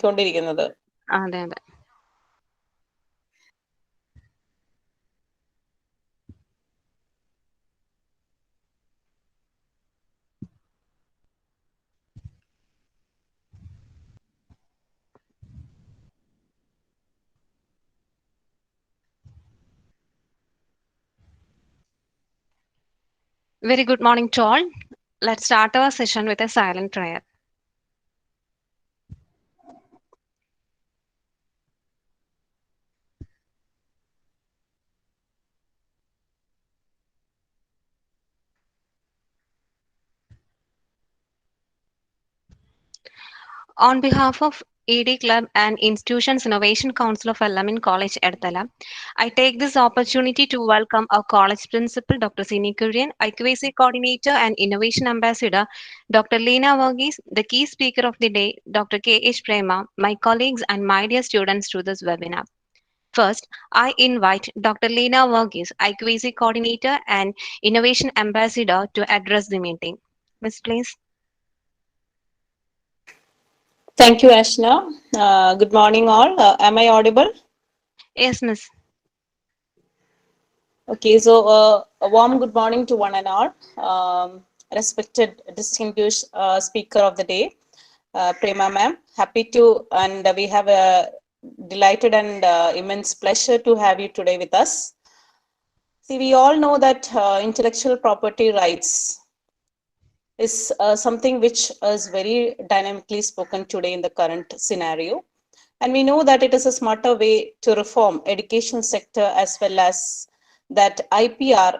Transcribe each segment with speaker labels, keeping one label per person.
Speaker 1: കൊണ്ടിരിക്കുന്നത്.
Speaker 2: അതെ അതെ. Very good morning to all. Let's start our session with a silent prayer. On behalf of ED Club and Institutions Innovation Council of Alamin College, Ertala, I take this opportunity to welcome our college principal, Dr. Sini Kurian, IQAC coordinator and innovation ambassador, Dr. Leena Varghese, the key speaker of the day, Dr. K.H. Prema, my colleagues and my dear students to this webinar. First, I invite Dr. Leena Varghese, IQAC coordinator and innovation ambassador, to address the meeting. Miss, please.
Speaker 1: Thank you, Ashna. Good morning, all. Am I audible?
Speaker 2: Yes, Miss.
Speaker 1: Okay, so a warm good morning to one and all. Respected, distinguished speaker of the day, Prema ma'am. Happy to, and we have a delighted and immense pleasure to have you today with us. See, we all know that intellectual property rights is something which is very dynamically spoken today in the current scenario. And we know that it is a smarter way to reform education sector, as well as that IPR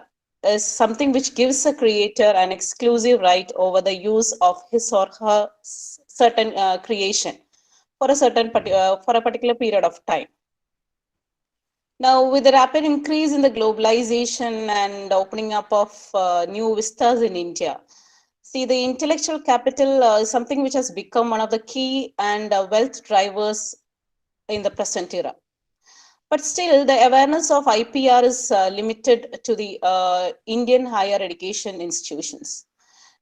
Speaker 1: is something which gives a creator an exclusive right over the use of his or her certain creation for a particular period of time. Now, with the rapid increase in the globalization and opening up of new vistas in India, see, the intellectual capital is something which has become one of the key and wealth drivers in the present era. But still, the awareness of IPR is limited to the Indian higher education institutions.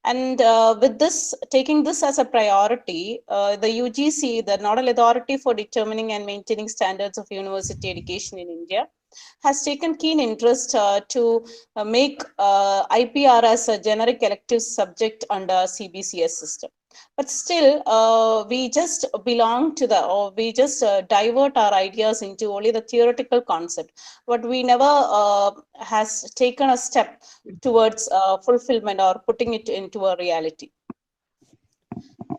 Speaker 1: And with this, taking this as a priority, the UGC, the nodal authority for determining and maintaining standards of university education in India, has taken keen interest to make IPR as a generic elective subject under CBCS system. But still, we just belong to or we just divert our ideas into only the theoretical concept, but we never has taken a step towards fulfillment or putting it into a reality.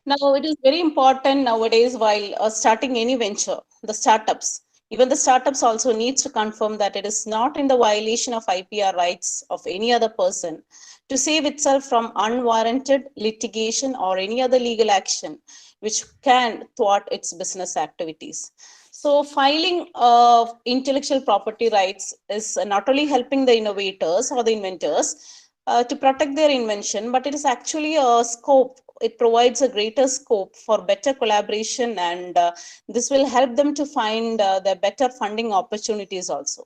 Speaker 1: Now, it is very important nowadays while starting any venture, the startups, even the startups also needs to confirm that it is not in the violation of IPR rights of any other person to save itself from unwarranted litigation or any other legal action which can thwart its business activities. So filing of intellectual property rights is not only helping the innovators or the inventors to protect their invention, but it is actually a scope. It provides a greater scope for better collaboration, and this will help them to find the better funding opportunities also.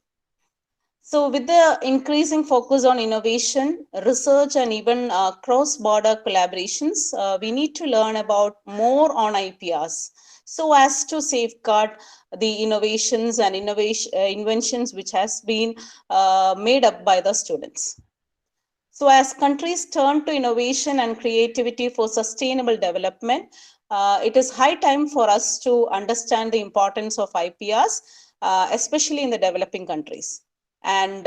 Speaker 1: So with the increasing focus on innovation, research, and even cross-border collaborations, we need to learn about more on IPRs so as to safeguard the innovations and inventions which has been made up by the students. So as countries turn to innovation and creativity for sustainable development, it is high time for us to understand the importance of IPRs, especially in the developing countries. And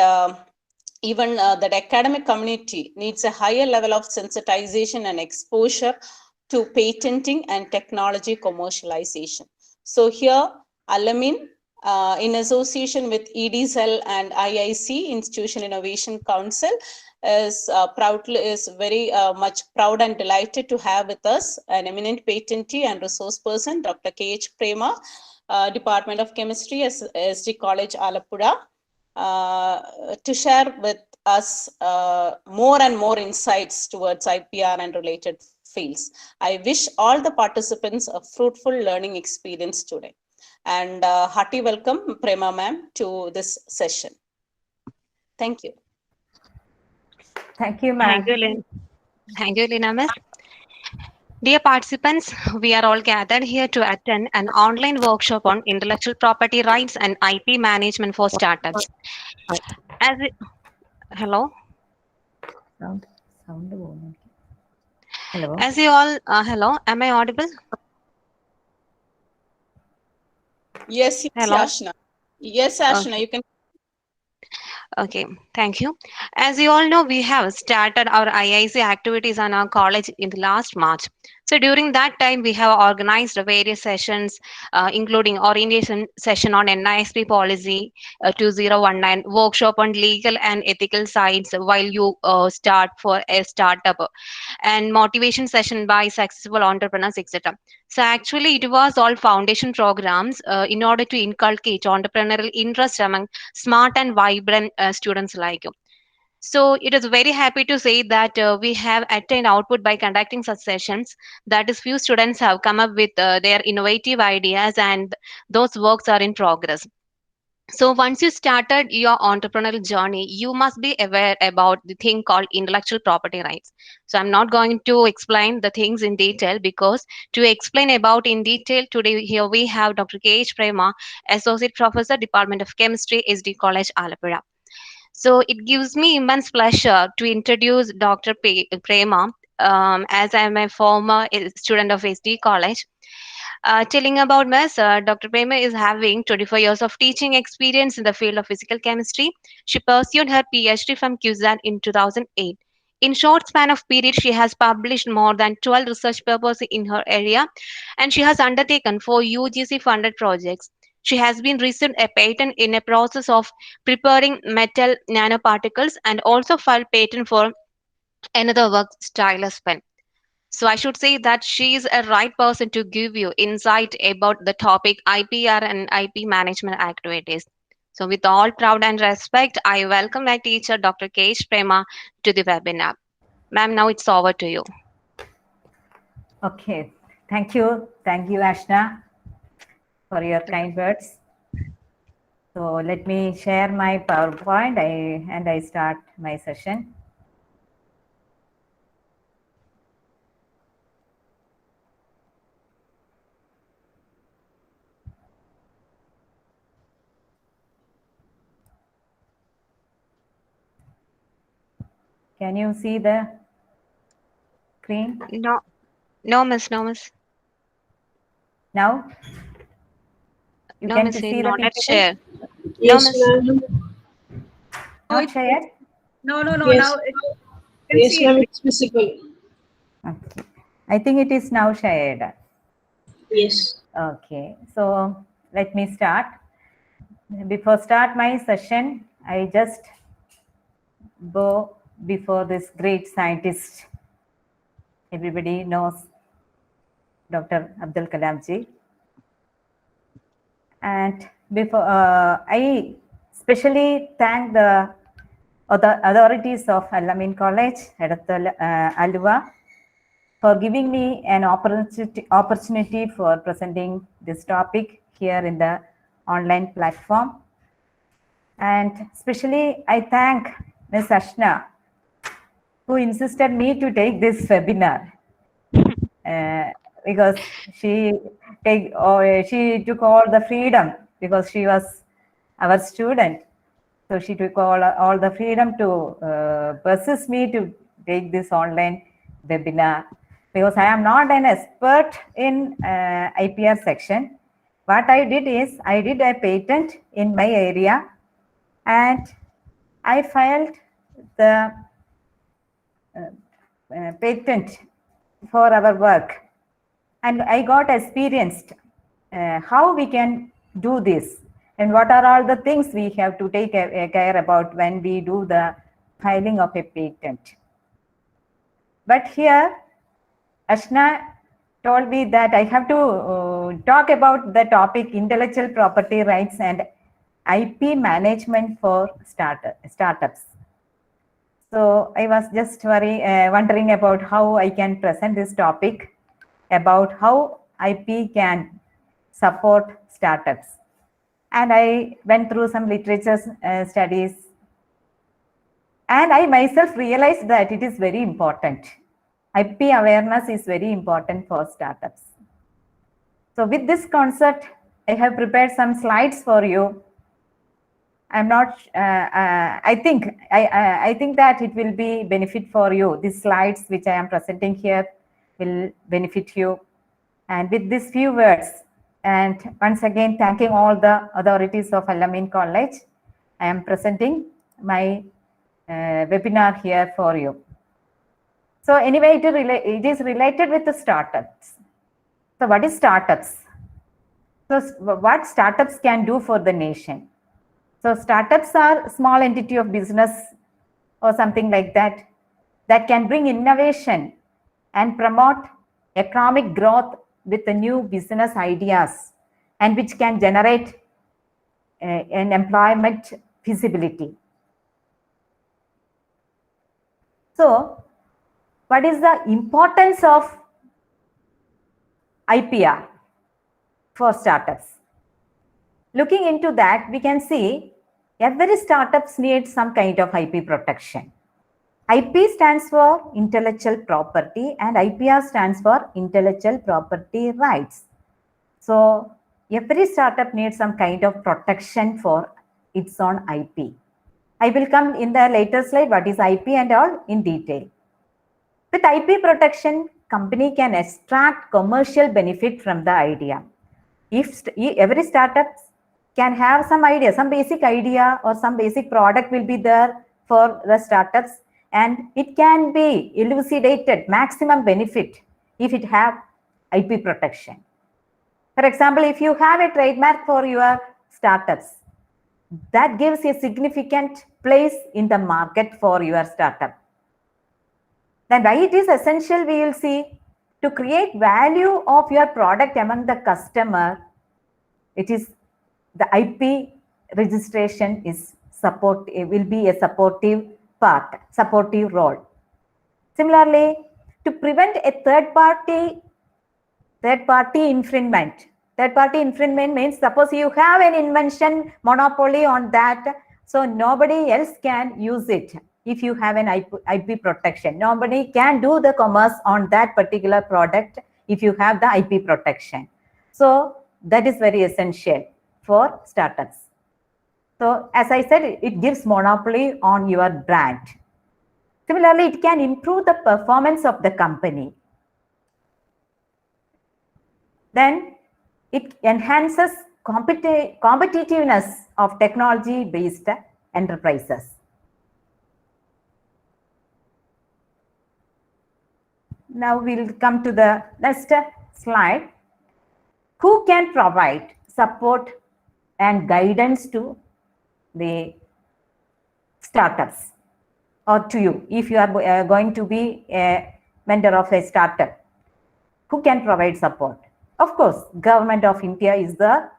Speaker 1: even that academic community needs a higher level of sensitization and exposure to patenting and technology commercialization. So here, Alamin, in association with EDCEL and IIC, Institution Innovation Council, is very much proud and delighted to have with us an eminent patentee and resource person, Dr. K.H. Prema, Department of Chemistry, SD College, Alappuzha, to share with us more and more insights towards IPR and related fields. I wish all the participants a fruitful learning experience today. And hearty welcome, Prema ma'am, to this session. Thank you.
Speaker 3: Thank you, ma'am.
Speaker 2: Thank you, Lena. Thank you, Lena, miss. Dear participants, we are all gathered here to attend an online workshop on intellectual property rights and IP management for startups. As it, hello,
Speaker 3: Sound പോകുന്നു. Hello.
Speaker 2: as you all, hello, am I audible?
Speaker 1: Yes, yes,
Speaker 2: Hello.
Speaker 1: Ashna. Yes, Ashna, you can.
Speaker 2: Okay, thank you. As you all know, we have started our IIC activities on our college in the last March. So during that time, we have organized various sessions, including orientation session on NISP policy 2019, workshop on legal and ethical sides while you start for a startup, and motivation session by successful entrepreneurs, etc. So actually, it was all foundation programs in order to inculcate entrepreneurial interest among smart and vibrant students like you. So it is very happy to say that we have attained output by conducting such sessions. That is, few students have come up with their innovative ideas, and those works are in progress. So once you started your entrepreneurial journey, you must be aware about the thing called intellectual property rights. So I'm not going to explain the things in detail, because to explain about in detail today, here we have Dr. K.H. Prema, Associate Professor, Department of Chemistry, SD College, Alappuzha. So it gives me immense pleasure to introduce Dr. Prema, as I'm a former student of SD College. Telling about Miss, Dr. Prema is having 24 years of teaching experience in the field of physical chemistry. She pursued her PhD from QZAN in 2008. In short span of period, she has published more than 12 research papers in her area, and she has undertaken 4 UGC funded projects. She has been received a patent in a process of preparing metal nanoparticles, and also filed patent for another work, stylus pen. So I should say that she is a right person to give you insight about the topic IPR and IP management activities. So with all proud and respect, I welcome my teacher, Dr. K.H. Prema, to the webinar. Ma'am, now it's over to you.
Speaker 3: Okay. Thank you. Thank you, Ashna, for your kind words. So let me share my PowerPoint and I start my session. Can you see the screen
Speaker 2: No, miss, no, miss.
Speaker 3: now? You
Speaker 2: No,
Speaker 3: can
Speaker 2: miss,
Speaker 3: see the
Speaker 2: not at
Speaker 3: PPT?
Speaker 2: share. No,
Speaker 4: Yes,
Speaker 2: miss.
Speaker 4: ma'am.
Speaker 3: Not shared?
Speaker 5: No,
Speaker 4: Yes.
Speaker 5: now it, you can
Speaker 4: Yes,
Speaker 5: see
Speaker 4: ma'am,
Speaker 5: it.
Speaker 4: it's visible.
Speaker 3: Okay. I think it is now shared.
Speaker 4: Yes.
Speaker 3: Okay. So let me start. Before start my session, I just go before this great scientist. Everybody knows Dr. Abdul Kalam ji. And before I especially thank the authorities of Al-Amin College, Edathal, Aluva, for giving me an opportunity for presenting this topic here in the online platform. And especially I thank Ms. Ashna, who insisted me to take this webinar. Because she took all the freedom, because she was our student. So she took all the freedom to persist me to take this online webinar, because I am not an expert in IPR section. What I did is I did a patent in my area, and I filed the patent for our work. And I got experienced how we can do this, and what are all the things we have to take care about when we do the filing of a patent. But here, Ashna told me that I have to talk about the topic intellectual property rights and IP management for startups. So I was just wondering about how I can present this topic, about how IP can support startups. And I went through some literature studies, and I myself realized that it is very important. IP awareness is very important for startups. So with this concept, I have prepared some slides for you. I'm not. I think that it will be benefit for you. These slides which I am presenting here will benefit you. And with these few words, and once again thanking all the authorities of Al-Amin College, I am presenting my webinar here for you. So anyway, it is related with the startups. So what is startups? So what startups can do for the nation? So startups are small entity of business or something like that, that can bring innovation and promote economic growth with the new business ideas, and which can generate an employment feasibility. So what is the importance of IPR for startups? Looking into that, we can see every startups needs some kind of IP protection. IP stands for intellectual property and IPR stands for intellectual property rights. So every startup needs some kind of protection for its own IP. I will come in the later slide what is IP and all in detail. With IP protection, company can extract commercial benefit from the idea. If every startup can have some idea, some basic idea or some basic product will be there for the startups, and it can be elucidated maximum benefit if it have IP protection. For example, if you have a trademark for your startups, that gives a significant place in the market for your startup. Then why it is essential, we will see, to create value of your product among the customer, it is the IP registration is will be a supportive part, supportive role. Similarly, to prevent a third party infringement. Third party infringement means suppose you have an invention monopoly on that, so nobody else can use it. If you have an IP protection, nobody can do the commerce on that particular product if you have the IP protection. So that is very essential for startups. So as I said, it gives monopoly on your brand. Similarly, it can improve the performance of the company. Then it enhances competitiveness of technology-based enterprises. Now we'll come to the next slide. Who can provide support and guidance to the startups or to you if you are going to be a mentor of a startup? Who can provide support? Of course, Government of India is there.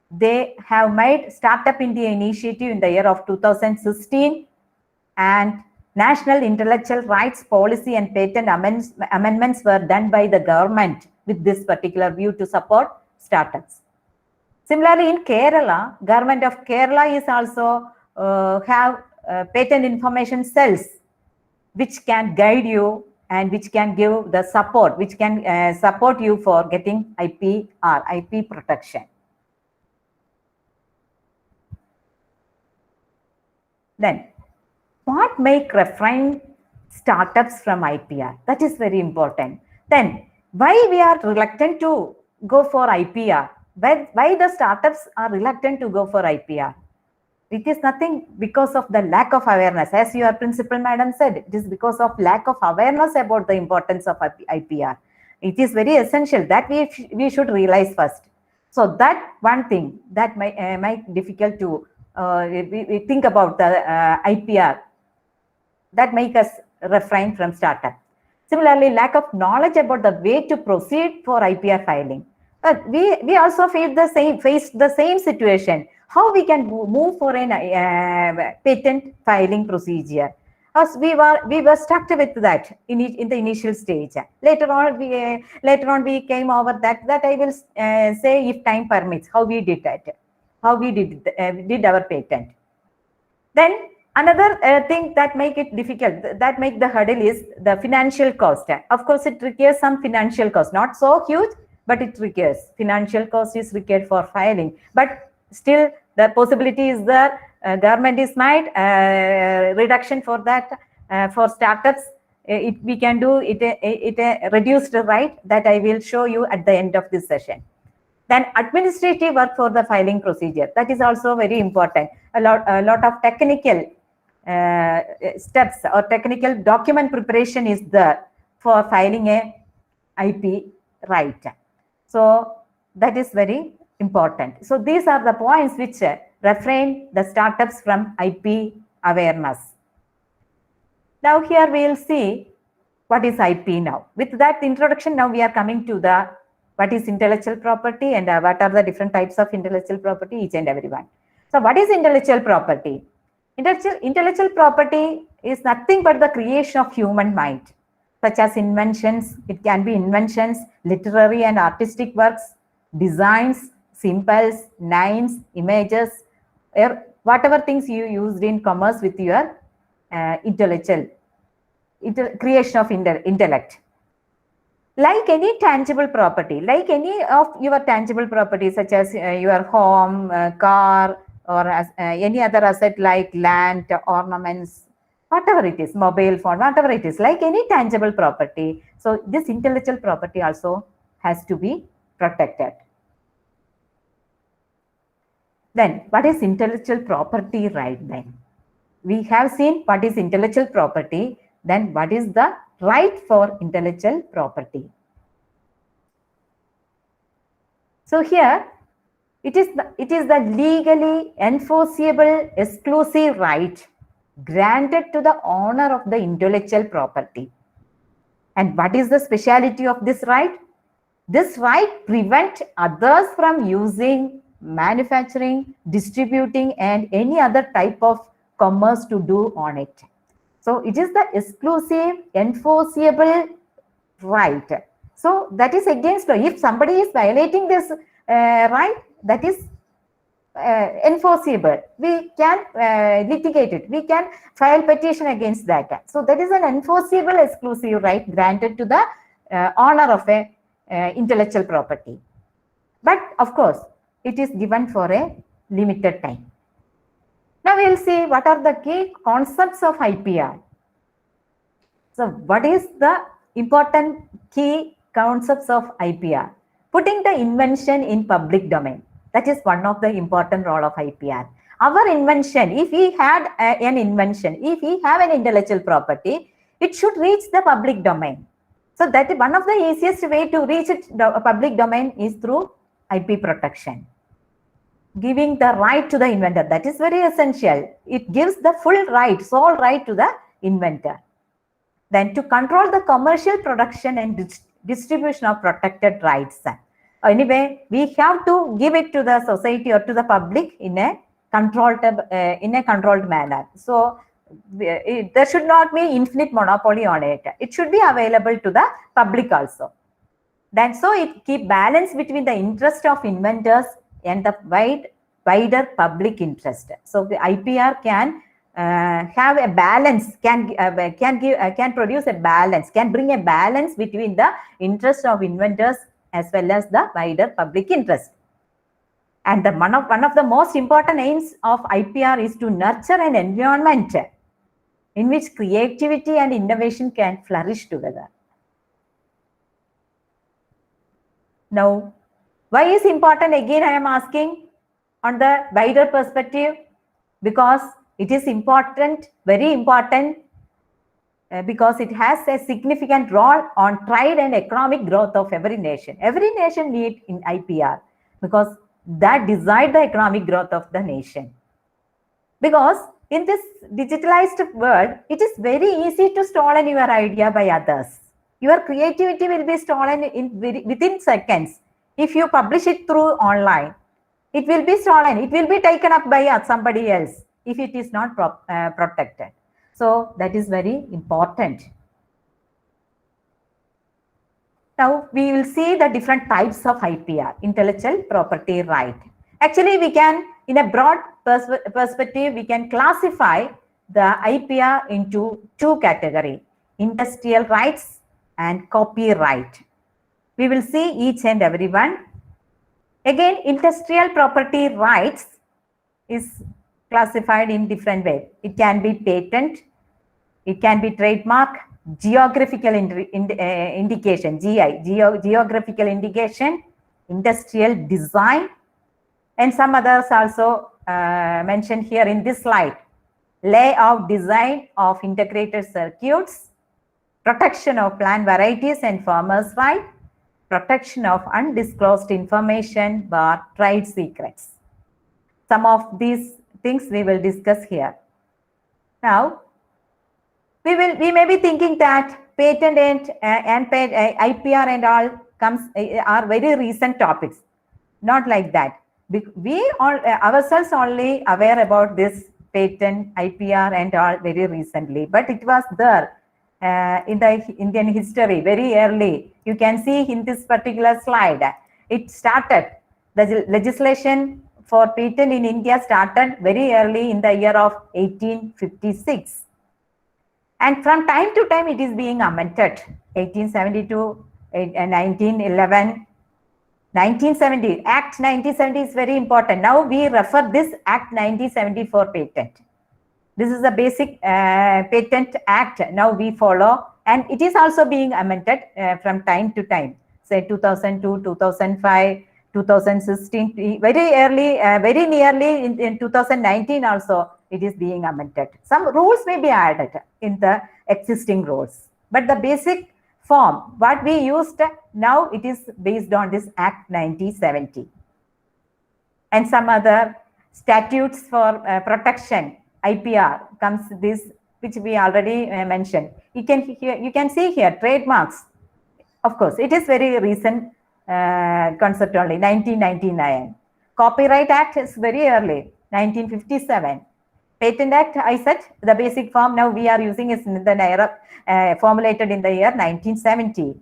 Speaker 3: They have made Startup India initiative in the year of 2016, and National Intellectual Rights Policy and Patent amendments were done by the government with this particular view to support startups. Similarly, in Kerala, Government of Kerala is also have patent information cells which can guide you and which can give the support, which can support you for getting IP protection. Then, what make refrain startups from IPR? That is very important. Then, why we are reluctant to go for IPR? Why the startups are reluctant to go for IPR? It is nothing because of the lack of awareness. As your principal madam said, it is because of lack of awareness about the importance of IPR. It is very essential that we should realize first. So that one thing that might difficult to we think about the IPR, that make us refrain from startup. Similarly, lack of knowledge about the way to proceed for IPR filing. But we also face the same situation. How we can move for a patent filing procedure? As we were stuck with that in the initial stage. Later on we came over that I will say, if time permits, how we did that, how we did our patent. Then Another thing that make it difficult, that make the hurdle is the financial cost. Of course, it requires some financial cost, not so huge, but it requires financial cost is required for filing. But still, the possibility is there. Government is might reduction for that for startups. We can do it. Reduced right that I will show you at the end of this session. Then administrative work for the filing procedure, that is also very important. A lot of technical steps or technical document preparation is there for filing a IP right. So that is very important. So these are the points which refrain the startups from IP awareness. Now here we will see what is IP now. With that introduction, now we are coming to the what is intellectual property and what are the different types of intellectual property, each and every one. So what is intellectual property? Intellectual property is nothing but the creation of human mind, such as inventions. It can be inventions, literary and artistic works, designs, symbols, names, images, whatever things you used in commerce with your creation of intellect. Like any tangible property, like any of your tangible properties, such as your home, car, or any other asset like land, ornaments, whatever it is, mobile phone, whatever it is, like any tangible property. So this intellectual property also has to be protected. Then what is intellectual property right then? We have seen what is intellectual property. Then what is the right for intellectual property? So here it is the legally enforceable exclusive right granted to the owner of the intellectual property. And what is the speciality of this right? This right prevents others from using, manufacturing, distributing, and any other type of commerce to do on it. So it is the exclusive enforceable right. So that is against law. If somebody is violating this right, that is enforceable. We can litigate it. We can file petition against that. So that is an enforceable exclusive right granted to the owner of a intellectual property. But of course, it is given for a limited time. Now we will see what are the key concepts of IPR. So what is the important key concepts of IPR? Putting the invention in public domain. That is one of the important role of IPR. Our invention, if we had an invention, if we have an intellectual property, it should reach the public domain. So that is one of the easiest way to reach it, the public domain, is through IP protection. Giving the right to the inventor, that is very essential. It gives the full right, sole right to the inventor. Then to control the commercial production and distribution of protected rights. Anyway, we have to give it to the society or to the public in a controlled manner. So there should not be infinite monopoly on it. It should be available to the public also. Then so it keep balance between the interest of inventors and the wider public interest. So the IPR can have a balance, can produce a balance, can bring a balance between the interest of inventors as well as the wider public interest. And the one of the most important aims of IPR is to nurture an environment in which creativity and innovation can flourish together. Now, why is important? Again, I am asking on the wider perspective, because it is important, very important, because it has a significant role on trade and economic growth of every nation. Every nation needs in IPR because that decides the economic growth of the nation. Because in this digitalized world, it is very easy to stolen your idea by others. Your creativity will be stolen within seconds. If you publish it through online, it will be stolen. It will be taken up by somebody else if it is not protected. So that is very important. Now we will see the different types of IPR, intellectual property right. Actually, we can, in a broad perspective, we can classify the IPR into two categories, industrial rights and copyright. We will see each and every one. Again, industrial property rights is classified in different ways. It can be patent, it can be trademark, geographical indication, GI, geographical indication, industrial design, and some others also mentioned here in this slide. Layout design of integrated circuits, protection of plant varieties and farmers' right, protection of undisclosed information bar trade secrets. Some of these things we will discuss here. Now, we may be thinking that patent and IPR and all are very recent topics. Not like that. We all ourselves only aware about this patent, IPR and all very recently, but it was there in the Indian history very early. You can see in this particular slide, it started, the legislation for patent in India started very early in the year of 1856. And from time to time, it is being amended. 1872, 1911, 1970, Act 1970 is very important. Now we refer this Act 1974 patent. This is the basic patent act now we follow, and it is also being amended from time to time. Say 2002, 2005, 2016, very early, very nearly in 2019 also it is being amended. Some rules may be added in the existing rules, but the basic form, what we used now, it is based on this Act 1970. And some other statutes for protection, IPR comes this, which we already mentioned. You can see here trademarks. Of course, it is very recent concept only, 1999. Copyright Act is very early, 1957. Patent Act, I said, the basic form now we are using is in the era formulated in the year 1970.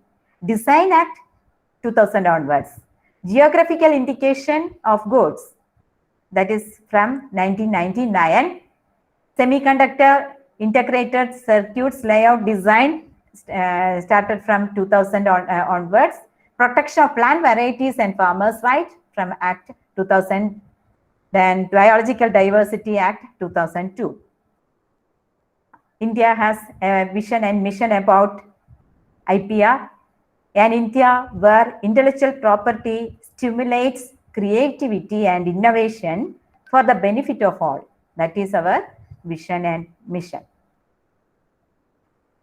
Speaker 3: Design Act, 2000 onwards. Geographical indication of goods, that is from 1999. Semiconductor integrated circuits layout design started from 2000 onwards. Protection of plant varieties and farmers' right from Act 2000. Then Biological Diversity Act 2002. India has a vision and mission about IPR, an India where intellectual property stimulates creativity and innovation for the benefit of all. That is our vision and mission.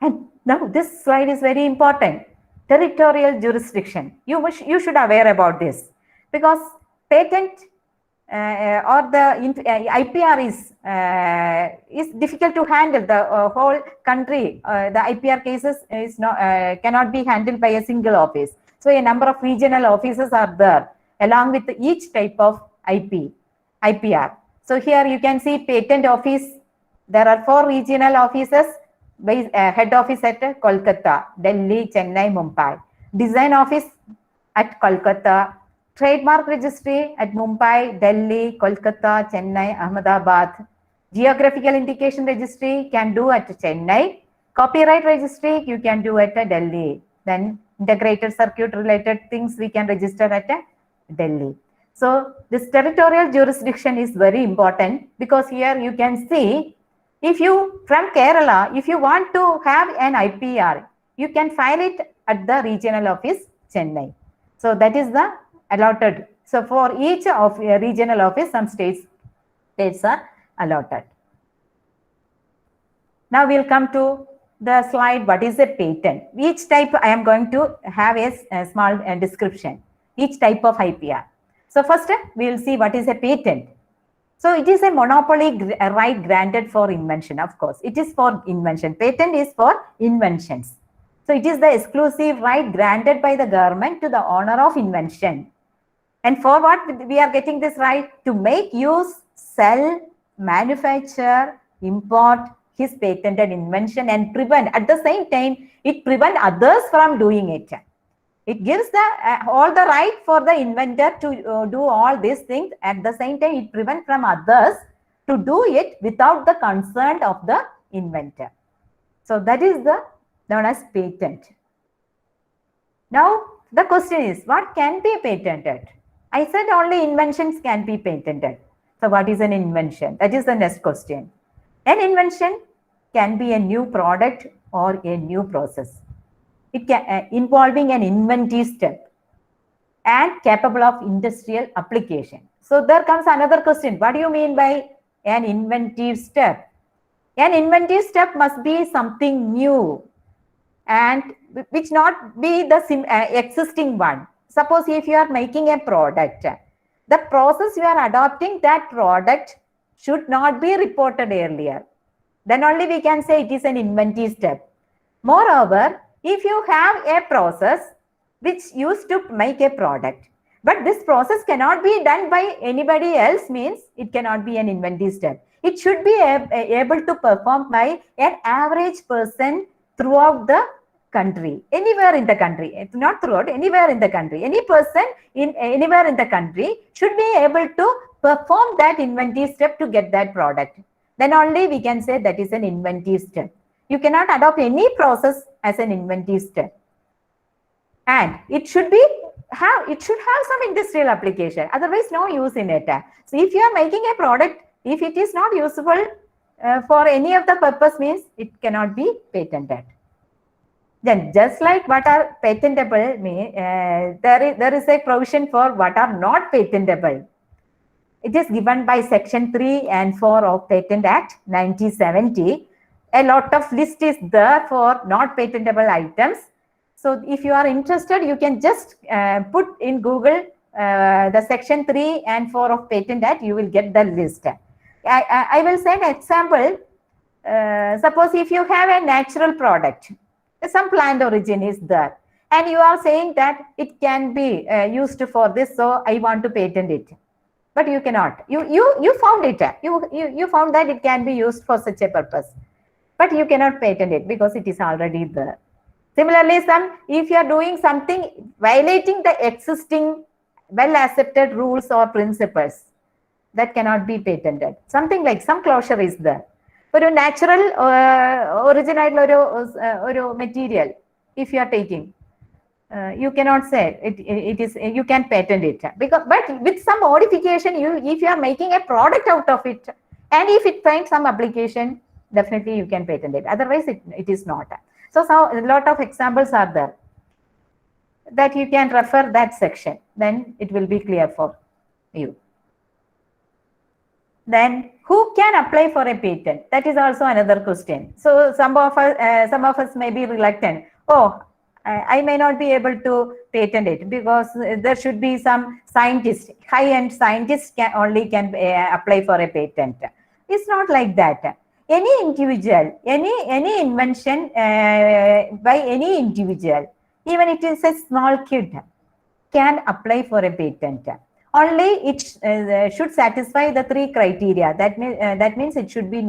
Speaker 3: And now this slide is very important. Territorial jurisdiction. You should aware about this, because patent or the IPR is difficult to handle. The whole country, the IPR cases is not cannot be handled by a single office. So a number of regional offices are there along with each type of IPR. So here you can see patent office. There are 4 regional offices. Head office at Kolkata, Delhi, Chennai, Mumbai. Design office at Kolkata. Trademark registry at Mumbai, Delhi, Kolkata, Chennai, Ahmedabad. Geographical indication registry can do at Chennai. Copyright registry you can do at Delhi. Then integrated circuit related things we can register at Delhi. So this territorial jurisdiction is very important, because here you can see, if you from Kerala, if you want to have an IPR, you can file it at the regional office Chennai. So that is the allotted. So for each of a regional office, some states are allotted. Now we'll come to the slide, what is a patent? Each type I am going to have a small description, each type of IPR. So first we will see what is a patent. So it is a monopoly right granted for invention. Of course, it is for invention. Patent is for inventions. So it is the exclusive right granted by the government to the owner of invention. And for what we are getting this right? To make, use, sell, manufacture, import his patented invention and prevent, at the same time, it prevents others from doing it. It gives the all the right for the inventor to do all these things. At the same time, it prevents from others to do it without the consent of the inventor. So that is the known as patent. Now the question is, what can be patented? I said only inventions can be patented. So what is an invention? That is the next question. An invention can be a new product or a new process. It can involving an inventive step and capable of industrial application. So there comes another question. What do you mean by an inventive step? An inventive step must be something new and which not be the existing one. Suppose if you are making a product, the process you are adopting that product should not be reported earlier. Then only we can say it is an inventive step. Moreover, if you have a process which used to make a product, but this process cannot be done by anybody else, means it cannot be an inventive step. It should be able to perform by an average person throughout the country, anywhere in the country, not throughout, anywhere in the country. Any person in anywhere in the country should be able to perform that inventive step to get that product. Then only we can say that is an inventive step. You cannot adopt any process as an inventive step. And it should have some industrial application. Otherwise, no use in it. So if you are making a product, if it is not useful for any of the purpose, means it cannot be patented. Then just like what are patentable, there is a provision for what are not patentable. It is given by section 3 and 4 of Patent Act 1970. A lot of list is there for not patentable items. So if you are interested, you can just put in Google the section 3 and 4 of Patent Act, you will get the list. I will say an example. Suppose if you have a natural product, some plant origin is there, and you are saying that it can be used for this, so I want to patent it. But you cannot. You found it. You found that it can be used for such a purpose, but you cannot patent it because it is already there. Similarly, if you are doing something violating the existing well-accepted rules or principles, that cannot be patented. Something like some closure is there. For a natural original material, if you are taking, you cannot say it is, you can patent it, because but with some modification, if you are making a product out of it, and if it finds some application, definitely you can patent it. Otherwise, it is not. So a lot of examples are there that you can refer that section. Then it will be clear for you. Then who can apply for a patent? That is also another question. So some of us may be reluctant. Oh, I may not be able to patent it because there should be some scientist, high-end scientists can apply for a patent. It's not like that. Any individual, any invention by any individual, even it is a small kid, can apply for a patent. Only it should satisfy the 3 criteria. That means it should be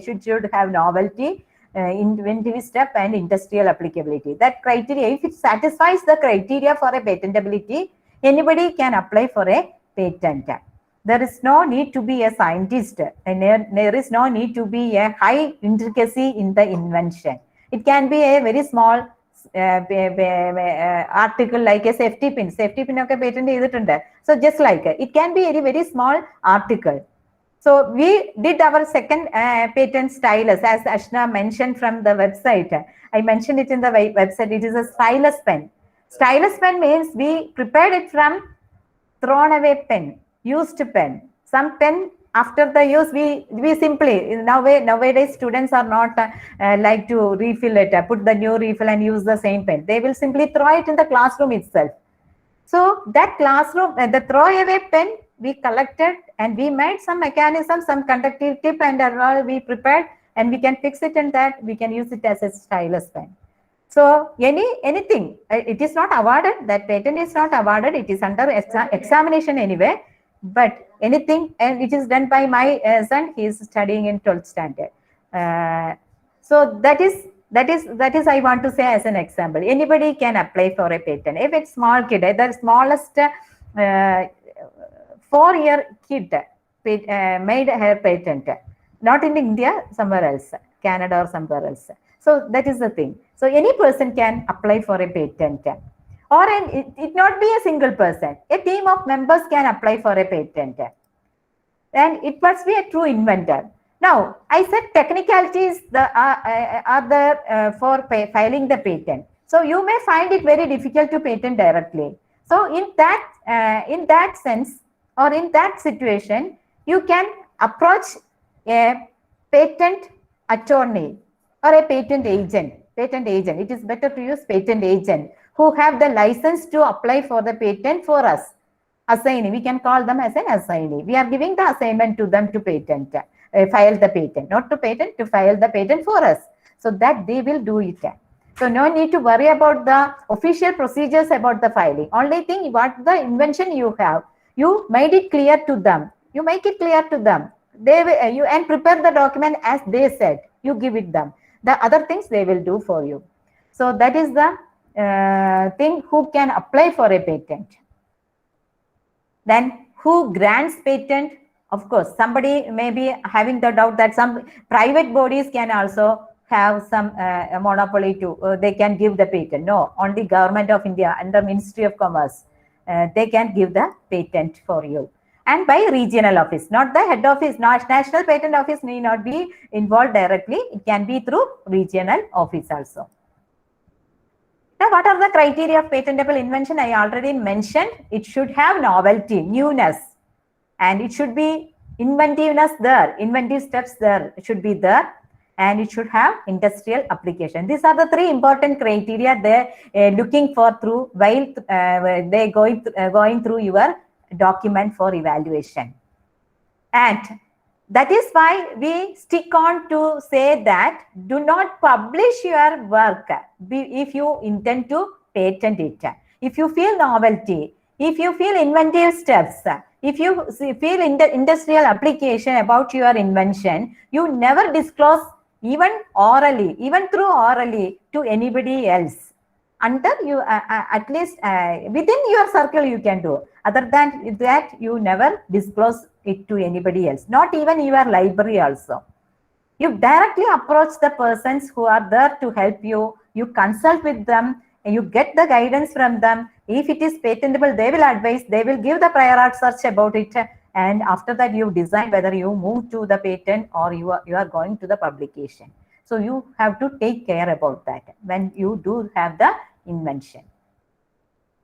Speaker 3: should have novelty, inventive step, and industrial applicability. That criteria, if it satisfies the criteria for a patentability, anybody can apply for a patent. There is no need to be a scientist, and there is no need to be a high intricacy in the invention. It can be a very small article like a safety pin. Safety pin okay patent ചെയ്തിട്ടുണ്ട്. So just like it can be a very small article. So we did our second patent stylus, as Ashna mentioned from the website. I mentioned it in the website. It is a stylus pen. Stylus pen means we prepared it from thrown away pen, used pen. Some pen after the use, we simply, nowadays students are not like to refill it, put the new refill and use the same pen. They will simply throw it in the classroom itself. So that classroom, the throwaway pen, we collected and we made some mechanism, some conductive tip and all we prepared, and we can fix it in that. We can use it as a stylus pen. So anything, it is not awarded, that patent is not awarded, it is under examination anyway. But anything, and it is done by my son, he is studying in 12th standard. So that is I want to say as an example. Anybody can apply for a patent. If it's small kid, the smallest 4-year kid made her patent. Not in India, somewhere else, Canada or somewhere else. So that is the thing. So any person can apply for a patent. Or it not be a single person. A team of members can apply for a patent. And it must be a true inventor. Now, I said technicalities are there for filing the patent. So you may find it very difficult to patent directly. So in that sense, or in that situation, you can approach a patent attorney or a patent agent. Patent agent. It is better to use patent agent who have the license to apply for the patent for us. Assignee, we can call them as an assignee. We are giving the assignment to them to patent, file the patent, not to patent, to file the patent for us. So that they will do it. So no need to worry about the official procedures about the filing. Only thing, what the invention you have, you made it clear to them. You make it clear to them. They will, you and prepare the document as they said. You give it them. The other things they will do for you. So that is the thing who can apply for a patent. Then who grants patent? Of course, somebody may be having the doubt that some private bodies can also have some monopoly to, they can give the patent. No, only Government of India under Ministry of Commerce, they can give the patent for you. And by regional office, not the head office, not National Patent Office need not be involved directly. It can be through regional office also. Now, what are the criteria of patentable invention? I already mentioned. It should have novelty, newness, and it should be inventiveness there, inventive steps there should be there, and it should have industrial application. These are the three important criteria they're looking for through while they going through your document for evaluation. And that is why we stick on to say that do not publish your work if you intend to patent it. If you feel novelty, if you feel inventive steps, if you feel industrial application about your invention, you never disclose even orally, even through orally to anybody else. Until you, at least within your circle you can do. Other than that, you never disclose it to anybody else, not even your library also. You directly approach the persons who are there to help you. You consult with them and you get the guidance from them. If it is patentable, they will advise, they will give the prior art search about it. And after that, you decide whether you move to the patent or you are going to the publication. So you have to take care about that when you do have the invention.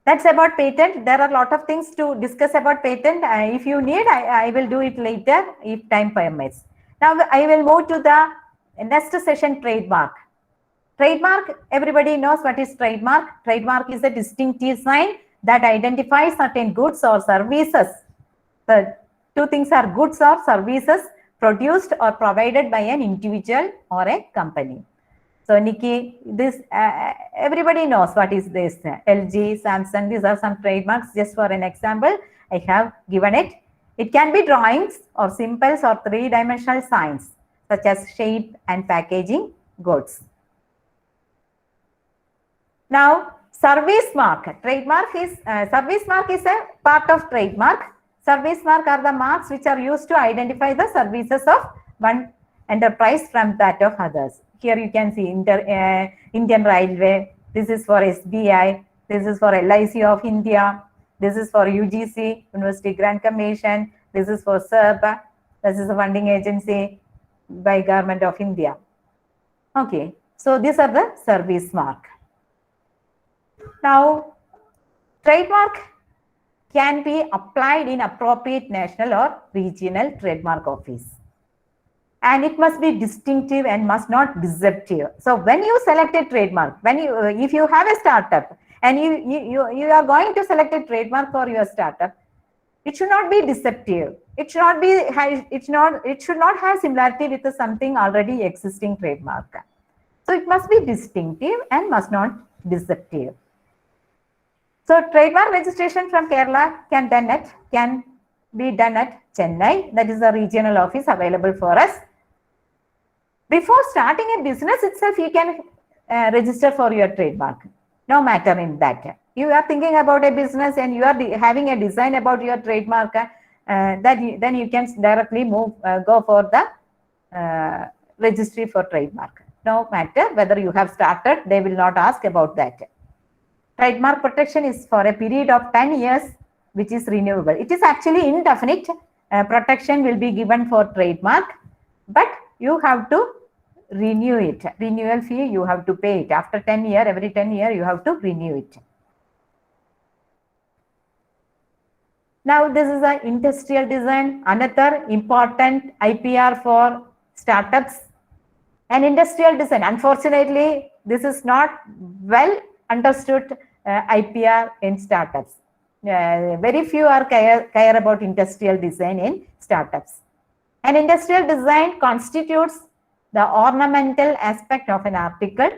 Speaker 3: That's about patent. There are a lot of things to discuss about patent. If you need, I will do it later if time permits. Now I will move to the next session, trademark. Trademark, everybody knows what is trademark. Trademark is a distinctive sign that identifies certain goods or services. The two things are goods or services produced or provided by an individual or a company. So Nikki, this everybody knows what is this. LG, Samsung, these are some trademarks. Just for an example, I have given it. It can be drawings or symbols or three-dimensional signs such as shape and packaging goods. Now, service mark. Trademark is service mark is a part of trademark. Service mark are the marks which are used to identify the services of one enterprise from that of others. Here you can see Indian Railway. This is for SBI. This is for LIC of India. This is for UGC, University Grant Commission. This is for SERB. This is a funding agency by Government of India. Okay, so these are the service mark. Now, trademark can be applied in appropriate national or regional trademark office. And it must be distinctive and must not deceptive. So when you select a trademark, when you, if you have a startup and you are going to select a trademark for your startup, it should not be deceptive. It should not be it should not have similarity with something already existing trademark. So it must be distinctive and must not deceptive. So trademark registration from Kerala can be done at Chennai. That is the regional office available for us. Before starting a business itself, you can register for your trademark. No matter in that. You are thinking about a business and you are having a design about your trademark. then you can directly go for the registry for trademark. No matter whether you have started, they will not ask about that. Trademark protection is for a period of 10 years, which is renewable. It is actually indefinite. Protection will be given for trademark, but you have to renew it. Renewal fee, you have to pay it. After 10 years, every 10 years, you have to renew it. Now, this is an industrial design, another important IPR for startups. And industrial design, unfortunately, this is not well understood IPR in startups. Very few are care about industrial design in startups. And industrial design constitutes the ornamental aspect of an article.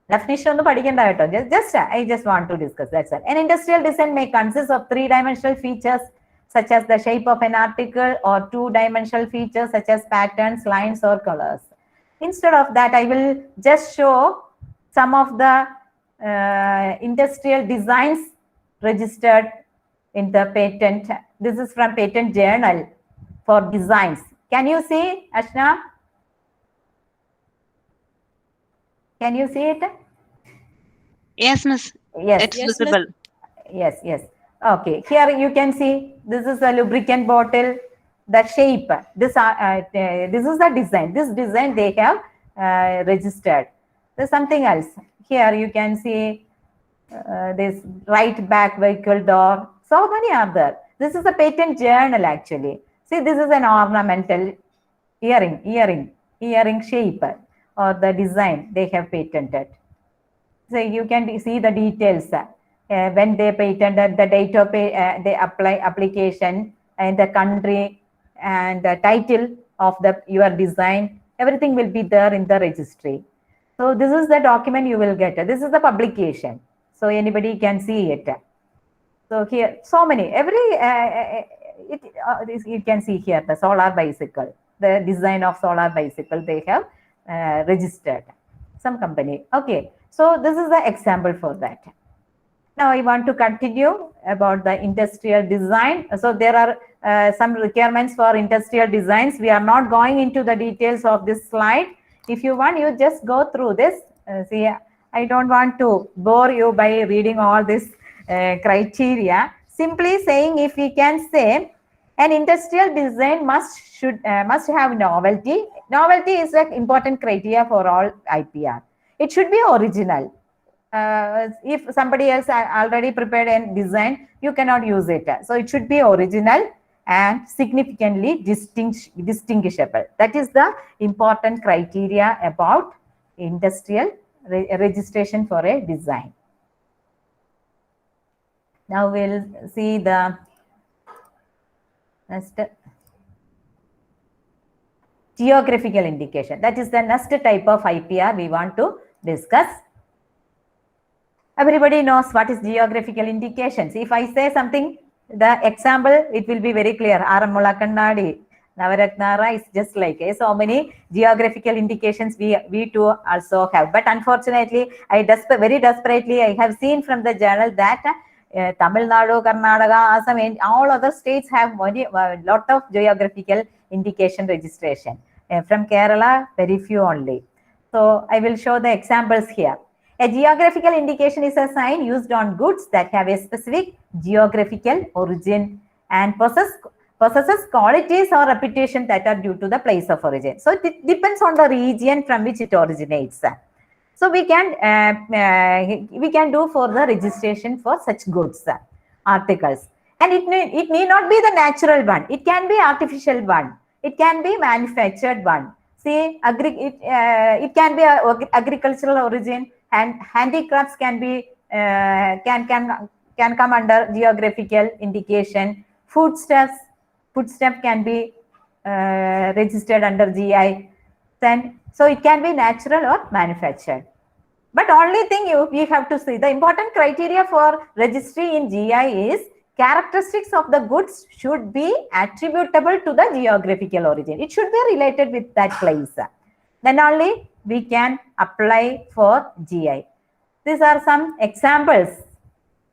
Speaker 3: Definition I just want to discuss, that's all. An industrial design may consist of three-dimensional features such as the shape of an article, or two-dimensional features such as patterns, lines, or colors. Instead of that, I will just show some of the industrial designs registered in the patent. This is from Patent Journal for designs. Can you see, Ashna? Can you see it?
Speaker 2: Yes, Miss.
Speaker 3: Yes.
Speaker 2: It's
Speaker 5: Yes,
Speaker 2: visible.
Speaker 3: Yes, yes. Okay, here you can see this is a lubricant bottle. The shape, this is the design. This design they have registered. There's something else. Here you can see this right back vehicle door. So many are there. This is a Patent Journal actually. See, this is an ornamental earring shape or the design they have patented. So you can see the details. When they patented, the date of the application and the country and the title of your design, everything will be there in the registry. So this is the document you will get. This is the publication. So anybody can see it. So here, so many, you can see here the solar bicycle, the design of solar bicycle they have registered, some company. Okay, so this is the example for that. Now I want to continue about the industrial design. So there are some requirements for industrial designs. We are not going into the details of this slide. If you want, you just go through this. See, I don't want to bore you by reading all this criteria. Simply saying, if we can say, an industrial design must have novelty. Novelty is an important criteria for all IPR. It should be original. If somebody else already prepared a design, you cannot use it. So it should be original and significantly distinguishable. That is the important criteria about industrial registration for a design. Now we'll see the next geographical indication. That is the next type of IPR we want to discuss. Everybody knows what is geographical indications. If I say something, the example, it will be very clear. Aramula Kannadi, Navaratnara is just like so many geographical indications we too also have. But unfortunately, very desperately, I have seen from the journal that Tamil Nadu, Karnataka, Assam, and all other states have a lot of geographical indication registration. From Kerala, very few only. So I will show the examples here. A geographical indication is a sign used on goods that have a specific geographical origin and possesses qualities or reputation that are due to the place of origin. So it depends on the region from which it originates. So we can do for the registration for such goods, articles. And it need not be the natural one. It can be artificial one. It can be manufactured one. See, it can be agricultural origin, and handicrafts can be can come under geographical indication. Foodstuff can be registered under GI. Then so it can be natural or manufactured. But only thing we have to see, the important criteria for registry in GI is characteristics of the goods should be attributable to the geographical origin. It should be related with that place. Then only we can apply for GI. These are some examples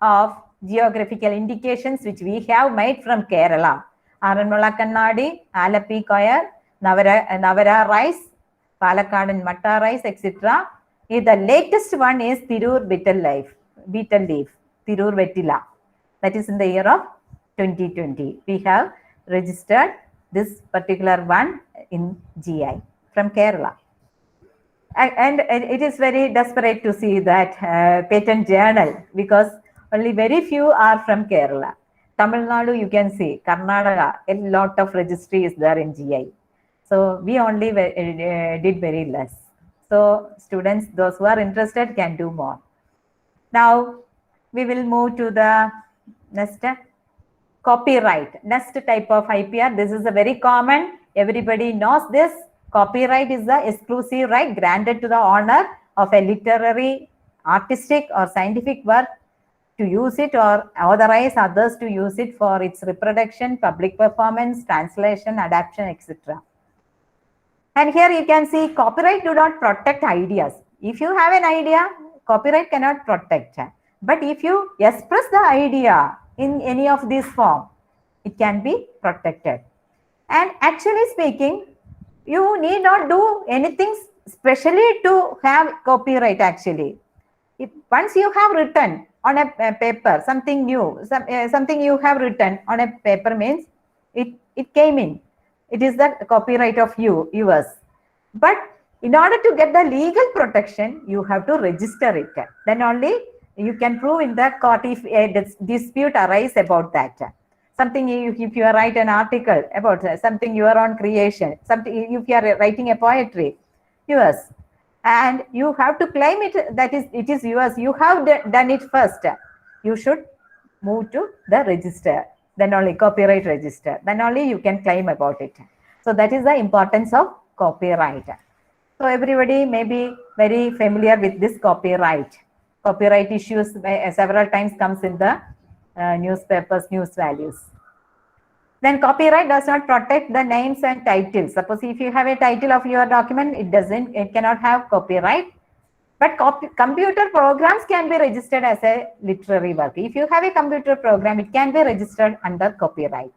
Speaker 3: of geographical indications which we have made from Kerala. Aranmula Kannadi, Alapi Koyar, Navara rice, Palakkad and Matta rice, etc. The latest one is Tirur betel leaf, Tirur Vettila. That is in the year of 2020. We have registered this particular one in GI from Kerala. And it is very desperate to see that patent journal because only very few are from Kerala. Tamil Nadu, you can see, Karnataka, a lot of registry is there in GI. So we only did very less. So students, those who are interested can do more. Now we will move to the next copyright. Next type of IPR. This is a very common. Everybody knows this. Copyright is the exclusive right granted to the owner of a literary, artistic, or scientific work to use it or authorize others to use it for its reproduction, public performance, translation, adaptation, etc. And here you can see copyright do not protect ideas. If you have an idea, copyright cannot protect. But if you express the idea in any of these form, it can be protected. And actually speaking, you need not do anything specially to have copyright actually. If once you have written on a paper, something new, something you have written on a paper means it came in. It is the copyright of yours. But in order to get the legal protection, you have to register it. Then only you can prove in the court if a dispute arises about that. Something, if you are write an article about something your own creation, something if you are writing a poetry, yours, and you have to claim it that it is yours. You have done it first. You should move to the register. Then only copyright register. Then only you can claim about it. So that is the importance of copyright. So everybody may be very familiar with this copyright. Copyright issues several times comes in the newspapers, news values. Then copyright does not protect the names and titles. Suppose if you have a title of your document, it cannot have copyright. But computer programs can be registered as a literary work. If you have a computer program, it can be registered under copyright.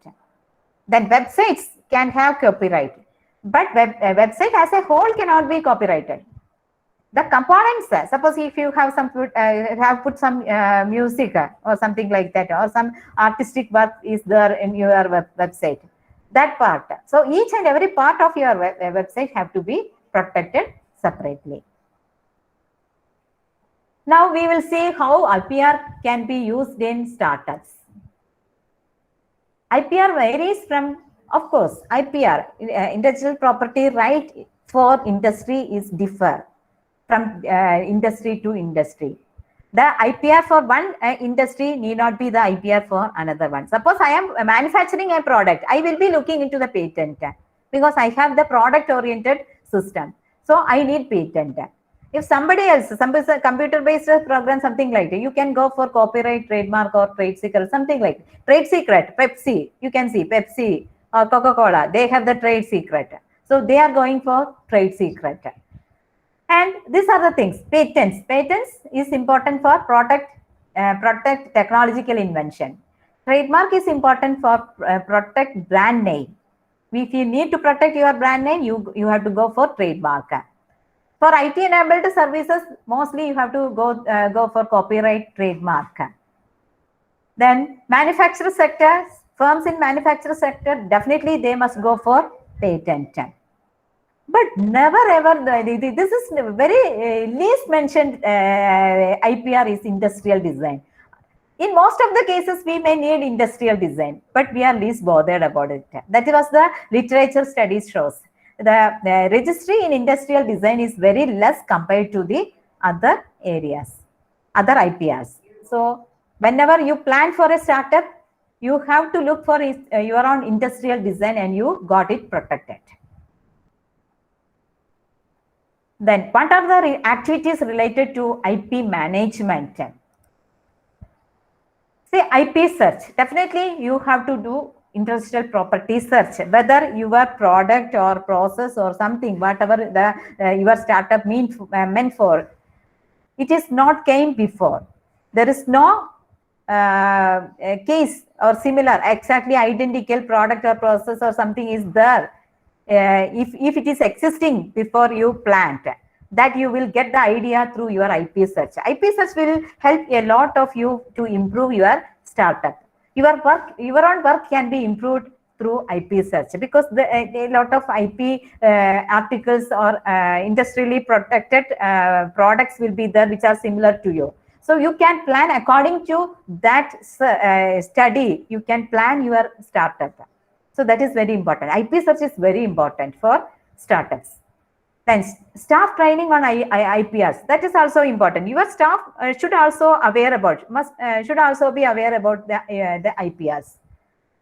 Speaker 3: Then websites can have copyright. But website as a whole cannot be copyrighted. The components, suppose if you have put some music or something like that, or some artistic work is there in your website, that part. So each and every part of your website have to be protected separately. Now we will see how IPR can be used in startups. IPR varies from, of course, IPR, intellectual property right for industry is differ from industry to industry. The IPR for one industry need not be the IPR for another one. Suppose I am manufacturing a product, I will be looking into the patent because I have the product oriented system. So I need patent. If somebody else, some computer based program, something like that, you can go for copyright, trademark, or trade secret, something like trade secret. Pepsi, you can see Pepsi or Coca-Cola, they have the trade secret. So they are going for trade secret. And these are the things. Patents. Patents is important for protect technological invention. Trademark is important for protect brand name. If you need to protect your brand name, you have to go for trademark. For IT enabled services, mostly you have to go for copyright, trademark. Then manufacturer sector, firms in manufacturer sector, definitely they must go for patent. But never ever, this is very least mentioned IPR is industrial design. In most of the cases, we may need industrial design, but we are least bothered about it. That was the literature studies shows. The registry in industrial design is very less compared to the other areas, other IPRs. So whenever you plan for a startup, you have to look for your own industrial design and you got it protected. Then what are the activities related to IP management? Say IP search. Definitely you have to do intellectual property search, whether your product or process or something, whatever your startup meant for, it is not came before. There is no a case or similar, exactly identical product or process or something is there, if it is existing before you plant, that you will get the idea through your IP search. IP search will help a lot of you to improve your startup. Your own work can be improved through IP search, because a lot of IP articles or industrially protected products will be there which are similar to you. So you can plan according to that study. You can plan your startup. So that is very important. IP search is very important for startups. Then staff training on IPRs, that is also important. Your staff should also aware about, should also be aware about the IPRs,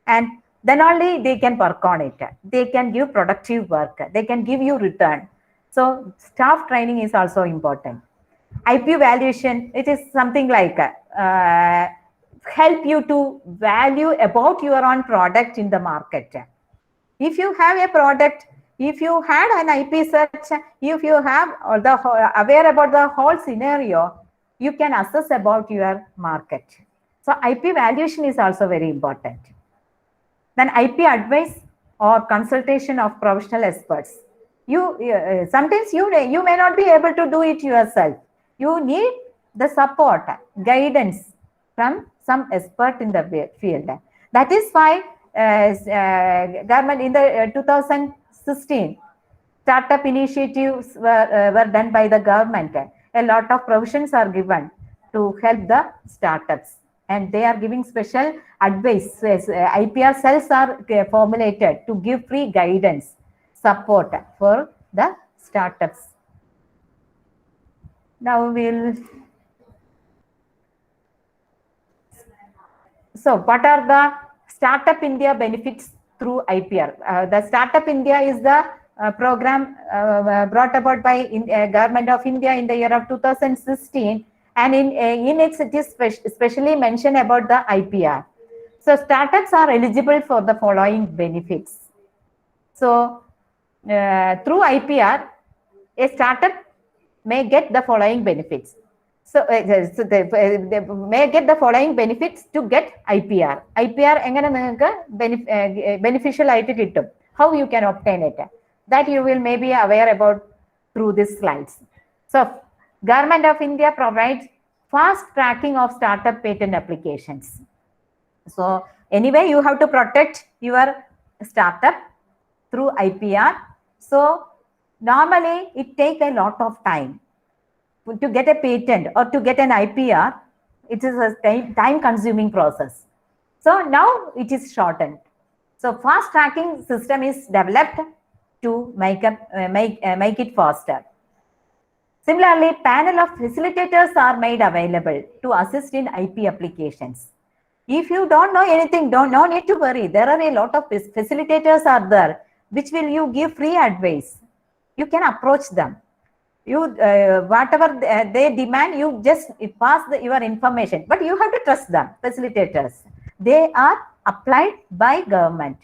Speaker 3: and then only they can work on it. They can give productive work. They can give you return. So staff training is also important. IP valuation, it is something like help you to value about your own product in the market. If you have a product, if you had an IP search, if you have aware about the whole scenario, you can assess about your market. So IP valuation is also very important. Then IP advice or consultation of professional experts. Sometimes you may not be able to do it yourself. You need the support, guidance from some expert in the field. That is why government in the 2016 startup initiatives were done by the government. A lot of provisions are given to help the startups, and they are giving special advice. IPR cells are formulated to give free guidance, support for the startups. Now so what are the Startup India benefits through IPR? The Startup India is the program brought about by Government of India in the year of 2016, and in it is specially mentioned about the IPR. So startups are eligible for the following benefits. So through IPR, a startup may get the following benefits. So, they may get the following benefits to get IPR. IPR beneficial item. How you can obtain it? That you will maybe aware about through these slides. So, Government of India provides fast tracking of startup patent applications. So, anyway, you have to protect your startup through IPR. So, normally it takes a lot of time to get a patent or to get an IPR. It is a time consuming process. So now it is shortened. So fast tracking system is developed to make it faster. Similarly, panel of facilitators are made available to assist in IP applications. If you don't know anything, no need to worry. There are a lot of facilitators are there, which will you give free advice. You can approach them. You whatever they demand, you just pass your information, but you have to trust them. Facilitators, they are applied by government,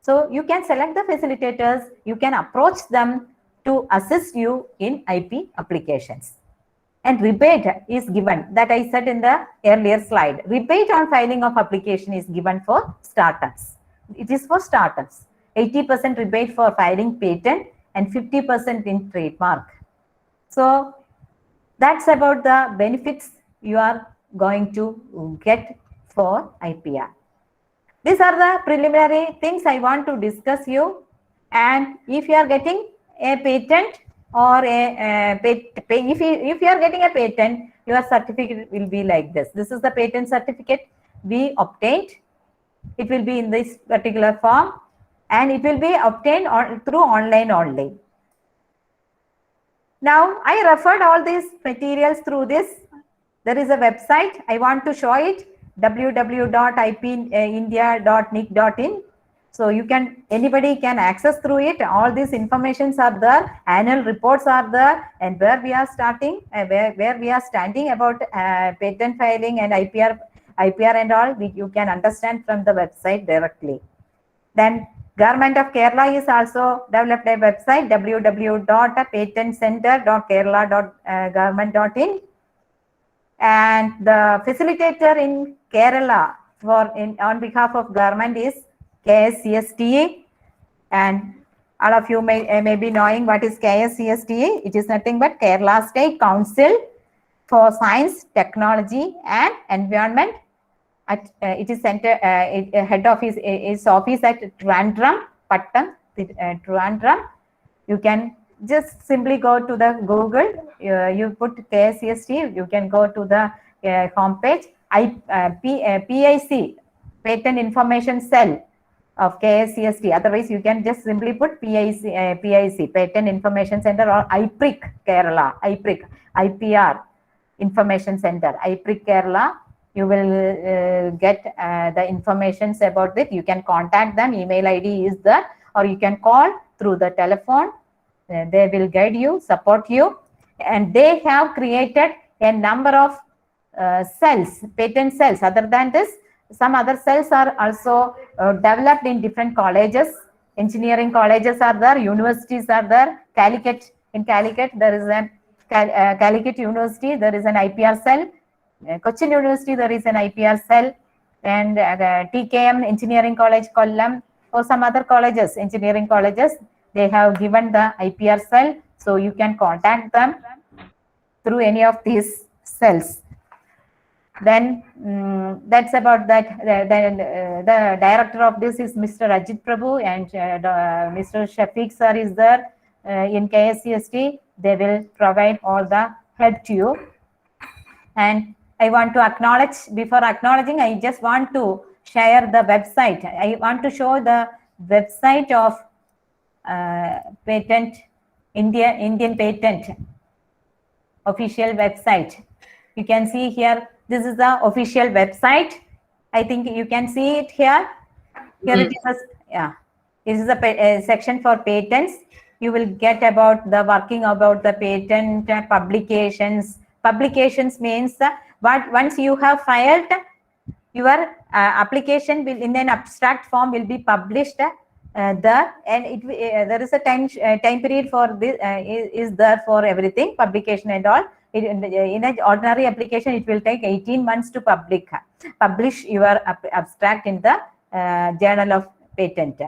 Speaker 3: so you can select the facilitators. You can approach them to assist you in IP applications. And rebate is given, that I said in the earlier slide. Rebate on filing of application is given for startups. It is for startups. 80% rebate for filing patent and 50% in trademark. So that's about the benefits you are going to get for IPR. These are the preliminary things I want to discuss you. And if you are getting a patent or if you are getting a patent, your certificate will be like this. This is the patent certificate we obtained. It will be in this particular form, and it will be obtained through online only. Now, I referred all these materials through this. There is a website. I want to show it, www.ipindia.nic.in. So you can, anybody can access through it. All these informations are there. Annual reports are there, and where we are starting, where we are standing about patent filing and IPR and all, you can understand from the website directly. Then Government of Kerala is also developed a website, www.patentcenter.kerala.government.in. And the facilitator in Kerala on behalf of government is KSCSTE, and all of you may be knowing what is KSCSTE. It is nothing but Kerala State Council for Science, Technology and Environment. It is head office is office at Trivandrum, Pattam, Trivandrum. You can just simply go to the Google, you put KSCST, you can go to the homepage. PIC, Patent Information Cell of KSCST. Otherwise, you can just simply put PIC, Patent Information Center, or IPRIC Kerala, IPR Information Center, IPRIC Kerala. You will get the informations about it. You can contact them. Email ID is there, or you can call through the telephone. They will guide you, support you, and they have created a number of cells, patent cells. Other than this, some other cells are also developed in different colleges. Engineering colleges are there, universities are there. In Calicut, there is a Calicut University, there is an IPR cell. Cochin University, there is an IPR cell, and TKM Engineering College, Kollam, or some other colleges, engineering colleges, they have given the IPR cell, so you can contact them through any of these cells. Then that's about that. The director of this is Mr. Ajit Prabhu, and Mr. Shafiq sir is there in KSCST. They will provide all the help to you. And I want to acknowledge, before acknowledging, I just want to share the website. I want to show the website of patent, Indian patent official website. You can see here, this is the official website. I think you can see it here. Here it is, this is a section for patents. You will get about the working about the patent publications. Publications means once you have filed, your application will in an abstract form will be published there, and there is a time period for this is there for everything, publication and all. In an ordinary application, it will take 18 months to publish your abstract in the Journal of Patent.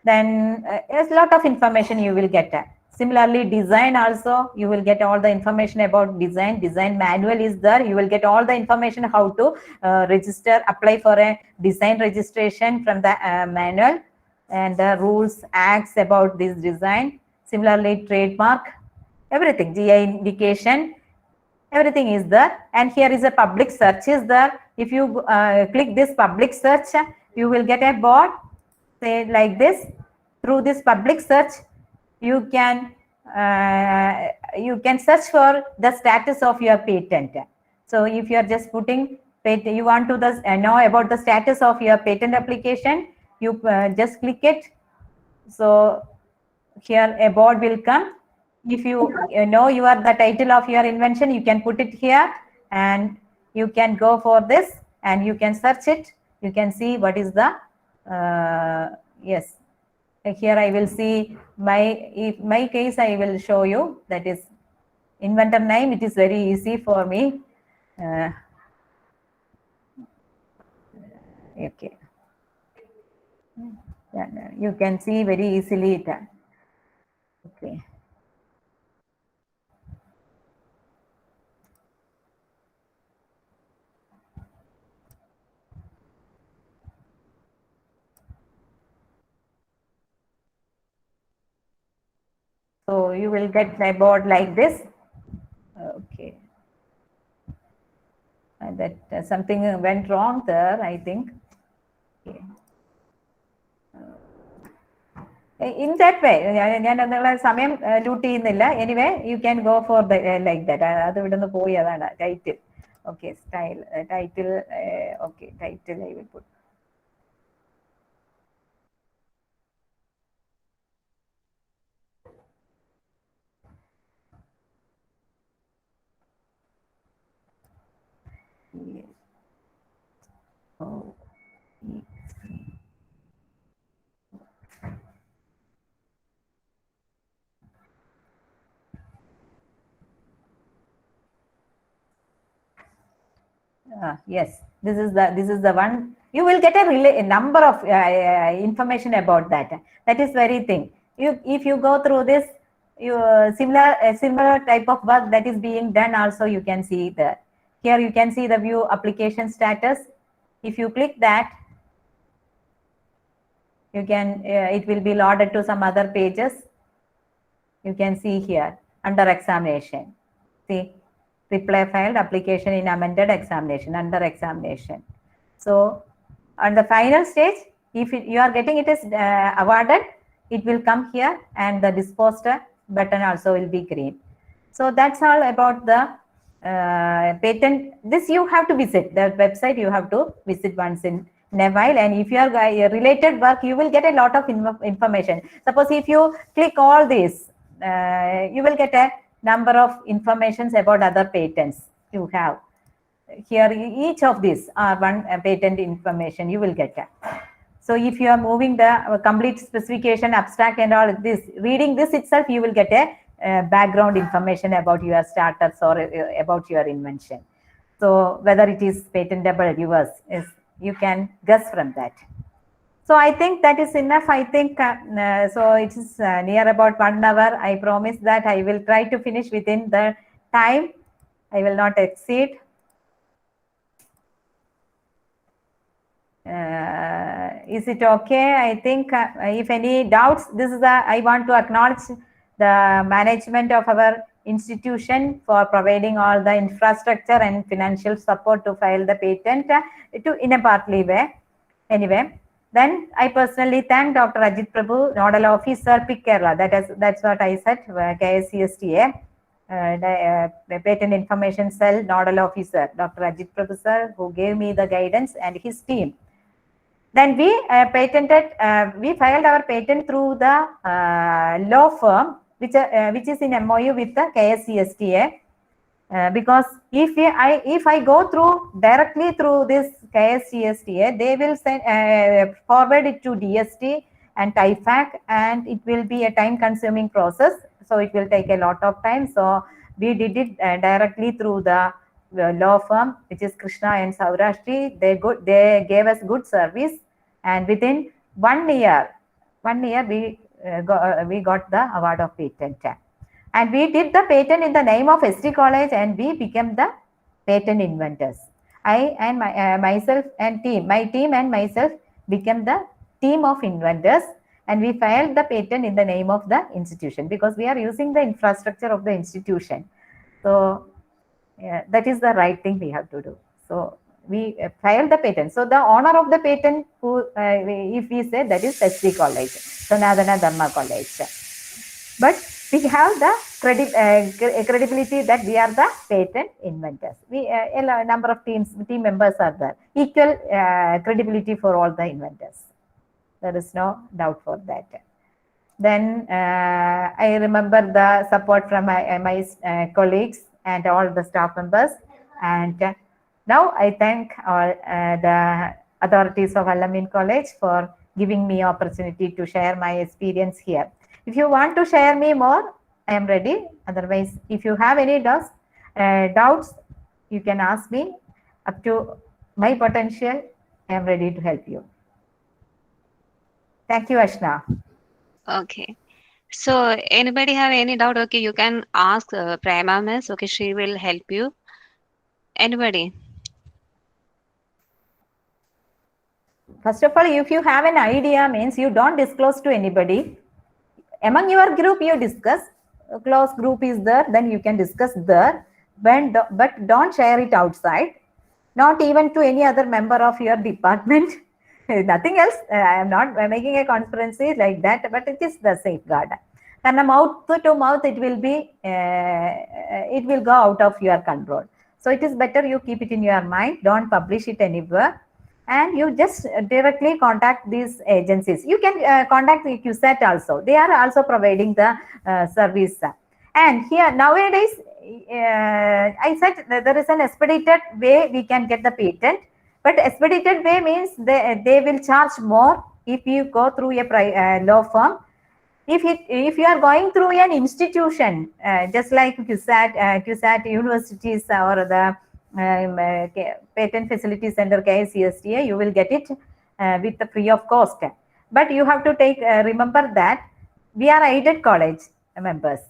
Speaker 3: Then there's a lot of information you will get. Similarly, design also, you will get all the information about design. Design manual is there. You will get all the information how to register, apply for a design registration from the manual, and the rules, acts about this design. Similarly, trademark, everything, GI indication, everything is there. And here is a public search is there. If you click this public search, you will get a board, say like this. Through this public search, you can search for the status of your patent. So if you are just putting patent, you want to know about the status of your patent application, you just click it. So here a board will come. If you know the title of your invention, you can put it here, and you can go for this, and you can search it. You can see what is the yes. Here I will see my case. I will show you, that is inventor name. It is very easy for me. Okay. Yeah, you can see very easily it. Okay. So you will get a board like this. Okay. That something went wrong there, I think. Okay. In that way, anyway, you can go for the like that. Title. Okay, style, title. Okay, title I will put. Yes. Oh. Yes, this is the one. You will get a number of information about that. That is very thing. If you go through this, similar type of work that is being done also you can see there. Here you can see the view application status. If you click that, you can it will be loaded to some other pages. You can see here under examination. See, reply filed, application in amended, examination, under examination. So on the final stage, if you are getting it as awarded, it will come here and the disposed button also will be green. So that's all about the patent. This you have to visit, the website you have to visit once in a while, and if you are related work, you will get a lot of information. Suppose if you click all this, you will get a number of informations about other patents you have. Here, each of these are one patent information you will get. So if you are moving the complete specification, abstract and all this, reading this itself, you will get a background information about your startups or about your invention. So whether it is patentable, yours is, you can guess from that. So I think that is enough. I think so it is near about 1 hour. I promise that I will try to finish within the time. I will not exceed. Is it okay? I think if any doubts, this is I want to acknowledge the management of our institution for providing all the infrastructure and financial support to file the patent in a partly way. Anyway, then I personally thank Dr. Ajit Prabhu, Nodal Officer, PIC Kerala. That's what I said, KSCSTA. The Patent Information Cell Nodal Officer, Dr. Ajit Prabhu sir, who gave me the guidance, and his team. Then we we filed our patent through the law firm, which is in MOU with the KSCSTA. Because if I go through directly through this KSCSTA, they will send forward it to DST and TIFAC, and it will be a time-consuming process. So it will take a lot of time. So we did it directly through the law firm, which is Krishna and Saurashti. They gave us good service, and within 1 year, we got the award of patent. And we did the patent in the name of ST College, and we became the patent inventors. I and myself and team, my team and myself became the team of inventors, and we filed the patent in the name of the institution because we are using the infrastructure of the institution. So that is the right thing we have to do. So we filed the patent. So the owner of the patent, who if we say, that is ST College, Sanatana Dharma College. But we have the credibility that we are the patent inventors. A number of team members are there. Equal credibility for all the inventors. There is no doubt for that. Then I remember the support from my colleagues and all the staff members. And now I thank all the authorities of Al-Amin College for giving me opportunity to share my experience here. If you want to share me more, I am ready. Otherwise, if you have any doubts, you can ask me. Up to my potential, I am ready to help you. Thank you, Ashna.
Speaker 2: Okay. So anybody have any doubt? Okay, you can ask Prema Miss. Okay, she will help you. Anybody?
Speaker 3: First of all, if you have an idea, means you don't disclose to anybody. Among your group, you discuss. A close group is there, then you can discuss there. But don't share it outside. Not even to any other member of your department. Nothing else. I am not making a conspiracy like that, but it is the safeguard. And mouth to mouth, it will go out of your control. So it is better you keep it in your mind. Don't publish it anywhere. And you just directly contact these agencies. You can contact the QSAT also. They are also providing the service. And here nowadays, I said there is an expedited way we can get the patent. But expedited way means they will charge more if you go through a law firm. If you are going through an institution, just like QSAT universities or the Patent Facility Center KCSTA, you will get it with the free of cost. But you have to take remember that we are aided college members,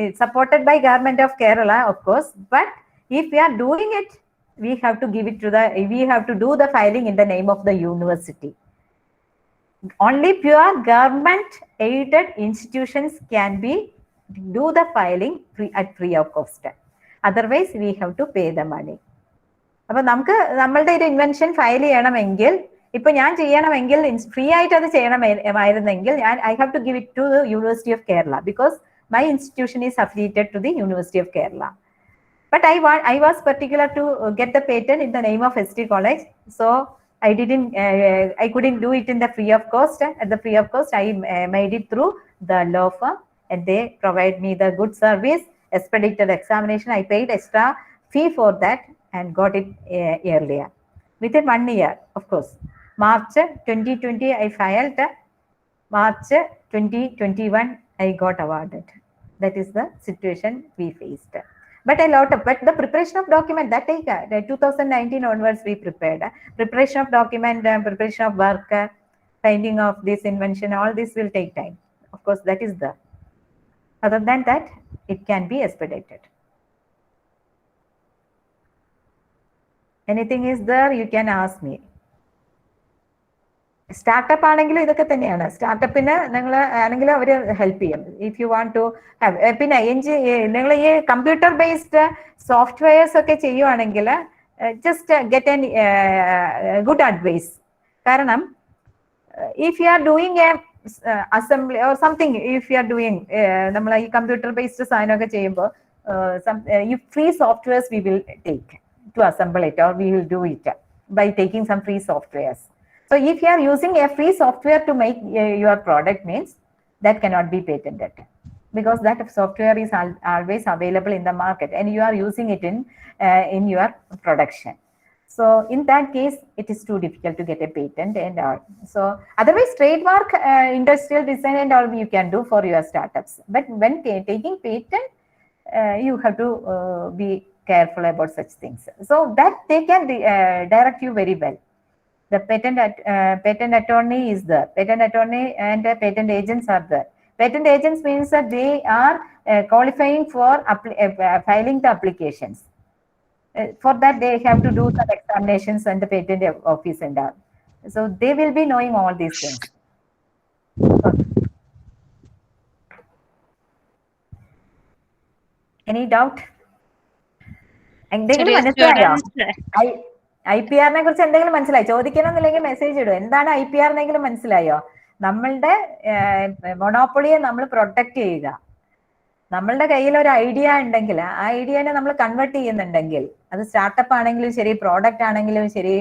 Speaker 3: it's supported by Government of Kerala, of course. But if we are doing it, we have to give it to we have to do the filing in the name of the university. Only pure government aided institutions can do the filing at free of cost. Otherwise, we have to pay the money. അപ്പോൾ നമുക്ക് നമ്മളുടെ ഒരു invention file ചെയ്യണമെങ്കിൽ, ഇപ്പൊ ഞാൻ ചെയ്യണമെങ്കിൽ free ആയിട്ട് അത് ചെയ്യണമായിരുന്നെങ്കിൽ I have to give it to the University of Kerala because my institution is affiliated to the University of Kerala. But I was particular to get the patent in the name of ST College, so I couldn't do it in the free of cost. At the free of cost, I made it through the law firm, and they provide me the good service, expedited examination. I paid extra fee for that and got it earlier. Within 1 year, of course. March 2020, I filed. March 2021, I got awarded. That is the situation we faced. But the preparation of document, that take 2019 onwards we prepared. Preparation of document, preparation of work, finding of this invention, all this will take time. Of course, that is the. Other than that, it can be expedited. Anything is there, you can ask me. Startup ആണെങ്കിലും ഇതൊക്കെ തന്നെയാണ്. സ്റ്റാർട്ടപ്പിന് നിങ്ങൾ ആണെങ്കിലും അവർ help ചെയ്യും. If you want to have, പിന്നെ നിങ്ങൾ ഈ കമ്പ്യൂട്ടർ ബേസ്ഡ് സോഫ്റ്റ്വെയർസ് ഒക്കെ ചെയ്യുവാണെങ്കിൽ just get an good advice. കാരണം if you are doing a assembly or something, if you are doing നമ്മൾ ഈ കമ്പ്യൂട്ടർ ബേസ്ഡ് സാധനമൊക്കെ ചെയ്യുമ്പോൾ ഈ free softwares we will take to assemble it, or we will do it by taking some free softwares. So if you are using a free software to make your product, means that cannot be patented, because that software is always available in the market and you are using it in your production. So in that case, it is too difficult to get a patent and all. So otherwise, trademark, industrial design and all you can do for your startups. But when taking patent, you have to be careful about such things. So that they can direct you very well. The patent attorney is there. Patent attorney and patent agents are there. Patent agents means that they are qualifying for filing the applications. For that, they have to do some examinations and the patent office and all. So they will be knowing all these things. Okay. Any doubt? എന്തെങ്കിലും മനസ്സിലായോ? IPR നെ കുറിച്ച് എന്തെങ്കിലും മനസ്സിലായി? ചോദിക്കണമെന്നില്ലെങ്കിൽ message ഇടും. എന്താണ് IPR എന്നെങ്കിലും മനസ്സിലായോ? നമ്മളുടെ മൊണോപ്പൊളിയെ നമ്മൾ പ്രൊട്ടക്ട് ചെയ്യുക. നമ്മളുടെ കയ്യിൽ ഒരു ഐഡിയ ഉണ്ടെങ്കിൽ ആ ഐഡിയനെ നമ്മൾ കൺവേർട്ട് ചെയ്യുന്നുണ്ടെങ്കിൽ, അത് സ്റ്റാർട്ടപ്പ് ആണെങ്കിലും ശരി, പ്രോഡക്റ്റ് ആണെങ്കിലും ശരി,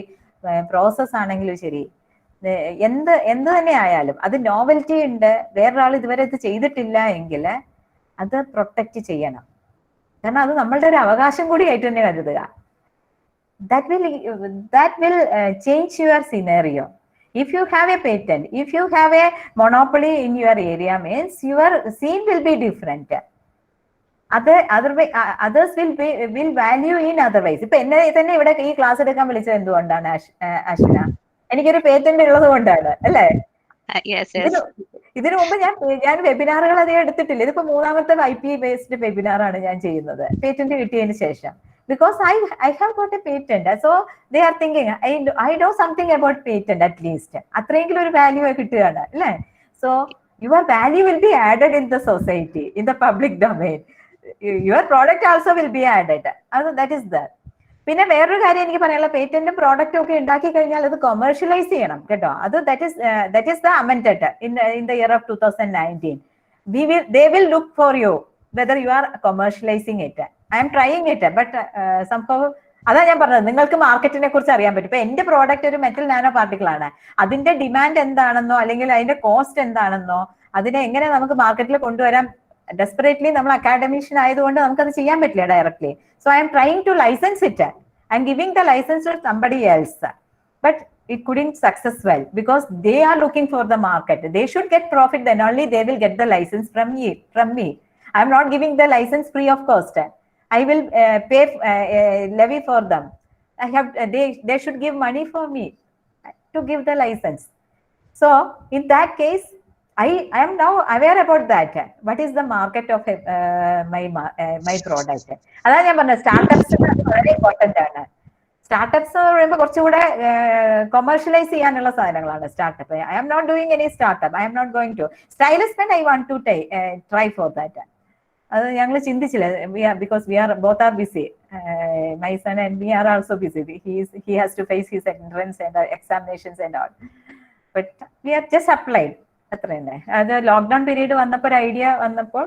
Speaker 3: പ്രോസസ് ആണെങ്കിലും ശരി, എന്ത് തന്നെ ആയാലും അത് നോവൽറ്റി ഉണ്ട്, വേറൊരാൾ ഇതുവരെ ഇത് ചെയ്തിട്ടില്ല എങ്കിൽ അത് പ്രൊട്ടക്ട് ചെയ്യണം. കാരണം അത് നമ്മളുടെ ഒരു അവകാശം കൂടി ആയിട്ട് തന്നെ കരുതുക. That will change your scenario. If you have a patent, if you have a monopoly in your area, means your scene will be different. Others will value in other ways. ഇപ്പൊ എന്നെ തന്നെ ഇവിടെ ഈ ക്ലാസ് എടുക്കാൻ വിളിച്ചത് എന്തുകൊണ്ടാണ് അശ്വിന? എനിക്കൊരു patent ഉള്ളത് കൊണ്ടാണ് അല്ലേ? ഇതിനു മുമ്പ് ഞാൻ വെബിനാറുകൾ അധികം എടുത്തിട്ടില്ല. ഇതിപ്പോ 3ാമത്തെ IP ബേസ്ഡ് വെബിനാറാണ് ഞാൻ ചെയ്യുന്നത് പേറ്റന്റ് കിട്ടിയതിന് ശേഷം. Because I have got a patent, so they are thinking I know something about patent at least. അത്രയെങ്കിലും ഒരു വാല്യൂ കിട്ടുകയാണ് അല്ലേ? So your value will be added in the society, in the public domain. Your product also will be added. That is that. പിന്നെ വേറൊരു കാര്യം എനിക്ക് പറയാനുള്ള, പേറ്റന്റും പ്രോഡക്റ്റും ഒക്കെ ഉണ്ടാക്കി കഴിഞ്ഞാൽ അത് കൊമേഴ്ഷ്യലൈസ് ചെയ്യണം കേട്ടോ. അത് that is the amended in the year of 2019. They will look for you whether you are commercializing it. I am trying it, but somehow അതാ ഞാൻ പറഞ്ഞത്, നിങ്ങൾക്ക് മാർക്കറ്റിനെ കുറിച്ച് അറിയാൻ പറ്റും. ഇപ്പൊ എന്റെ പ്രോഡക്റ്റ് ഒരു മെറ്റൽ നാനോ പാർട്ടിക്കിൾ ആണ്. അതിന്റെ ഡിമാൻഡ് എന്താണെന്നോ അല്ലെങ്കിൽ അതിന്റെ കോസ്റ്റ് എന്താണെന്നോ അതിനെ എങ്ങനെ നമുക്ക് മാർക്കറ്റിൽ കൊണ്ടുവരാൻ ഡെസ്പറേറ്റ്ലി നമ്മൾ അക്കാഡമിഷ്യൻ ആയതുകൊണ്ട് നമുക്കത് ചെയ്യാൻ പറ്റില്ല directly. So I am trying to license it. I am giving the licence to somebody else, but it couldn't success well because they are looking for the market. They should get profit, then only they will get the license from me. I am not giving the license free of cost. I will levy for them. I have they should give money for me to give the license. So in that case, I am now aware about that. What is the market of my product? അതാണ് ഞാൻ പറഞ്ഞത് സ്റ്റാർട്ടപ്സിന് വളരെ important ആണ്. Startups എന്ന് പറയുമ്പോൾ കുറച്ചുകൂടെ commercialise ചെയ്യാനുള്ള സാധനങ്ങളാണ് startup. I am not doing any startup. I am not going to stylish pen. I want to try for that. അത് ഞങ്ങൾ ചിന്തിച്ചില്ല. Because we are both are busy. My son and we are also busy. He has to face his entrance and examinations and all. But we are just applied. അത്ര തന്നെ. അത് lockdown period വന്നപ്പോൾ ഒരു idea വന്നപ്പോൾ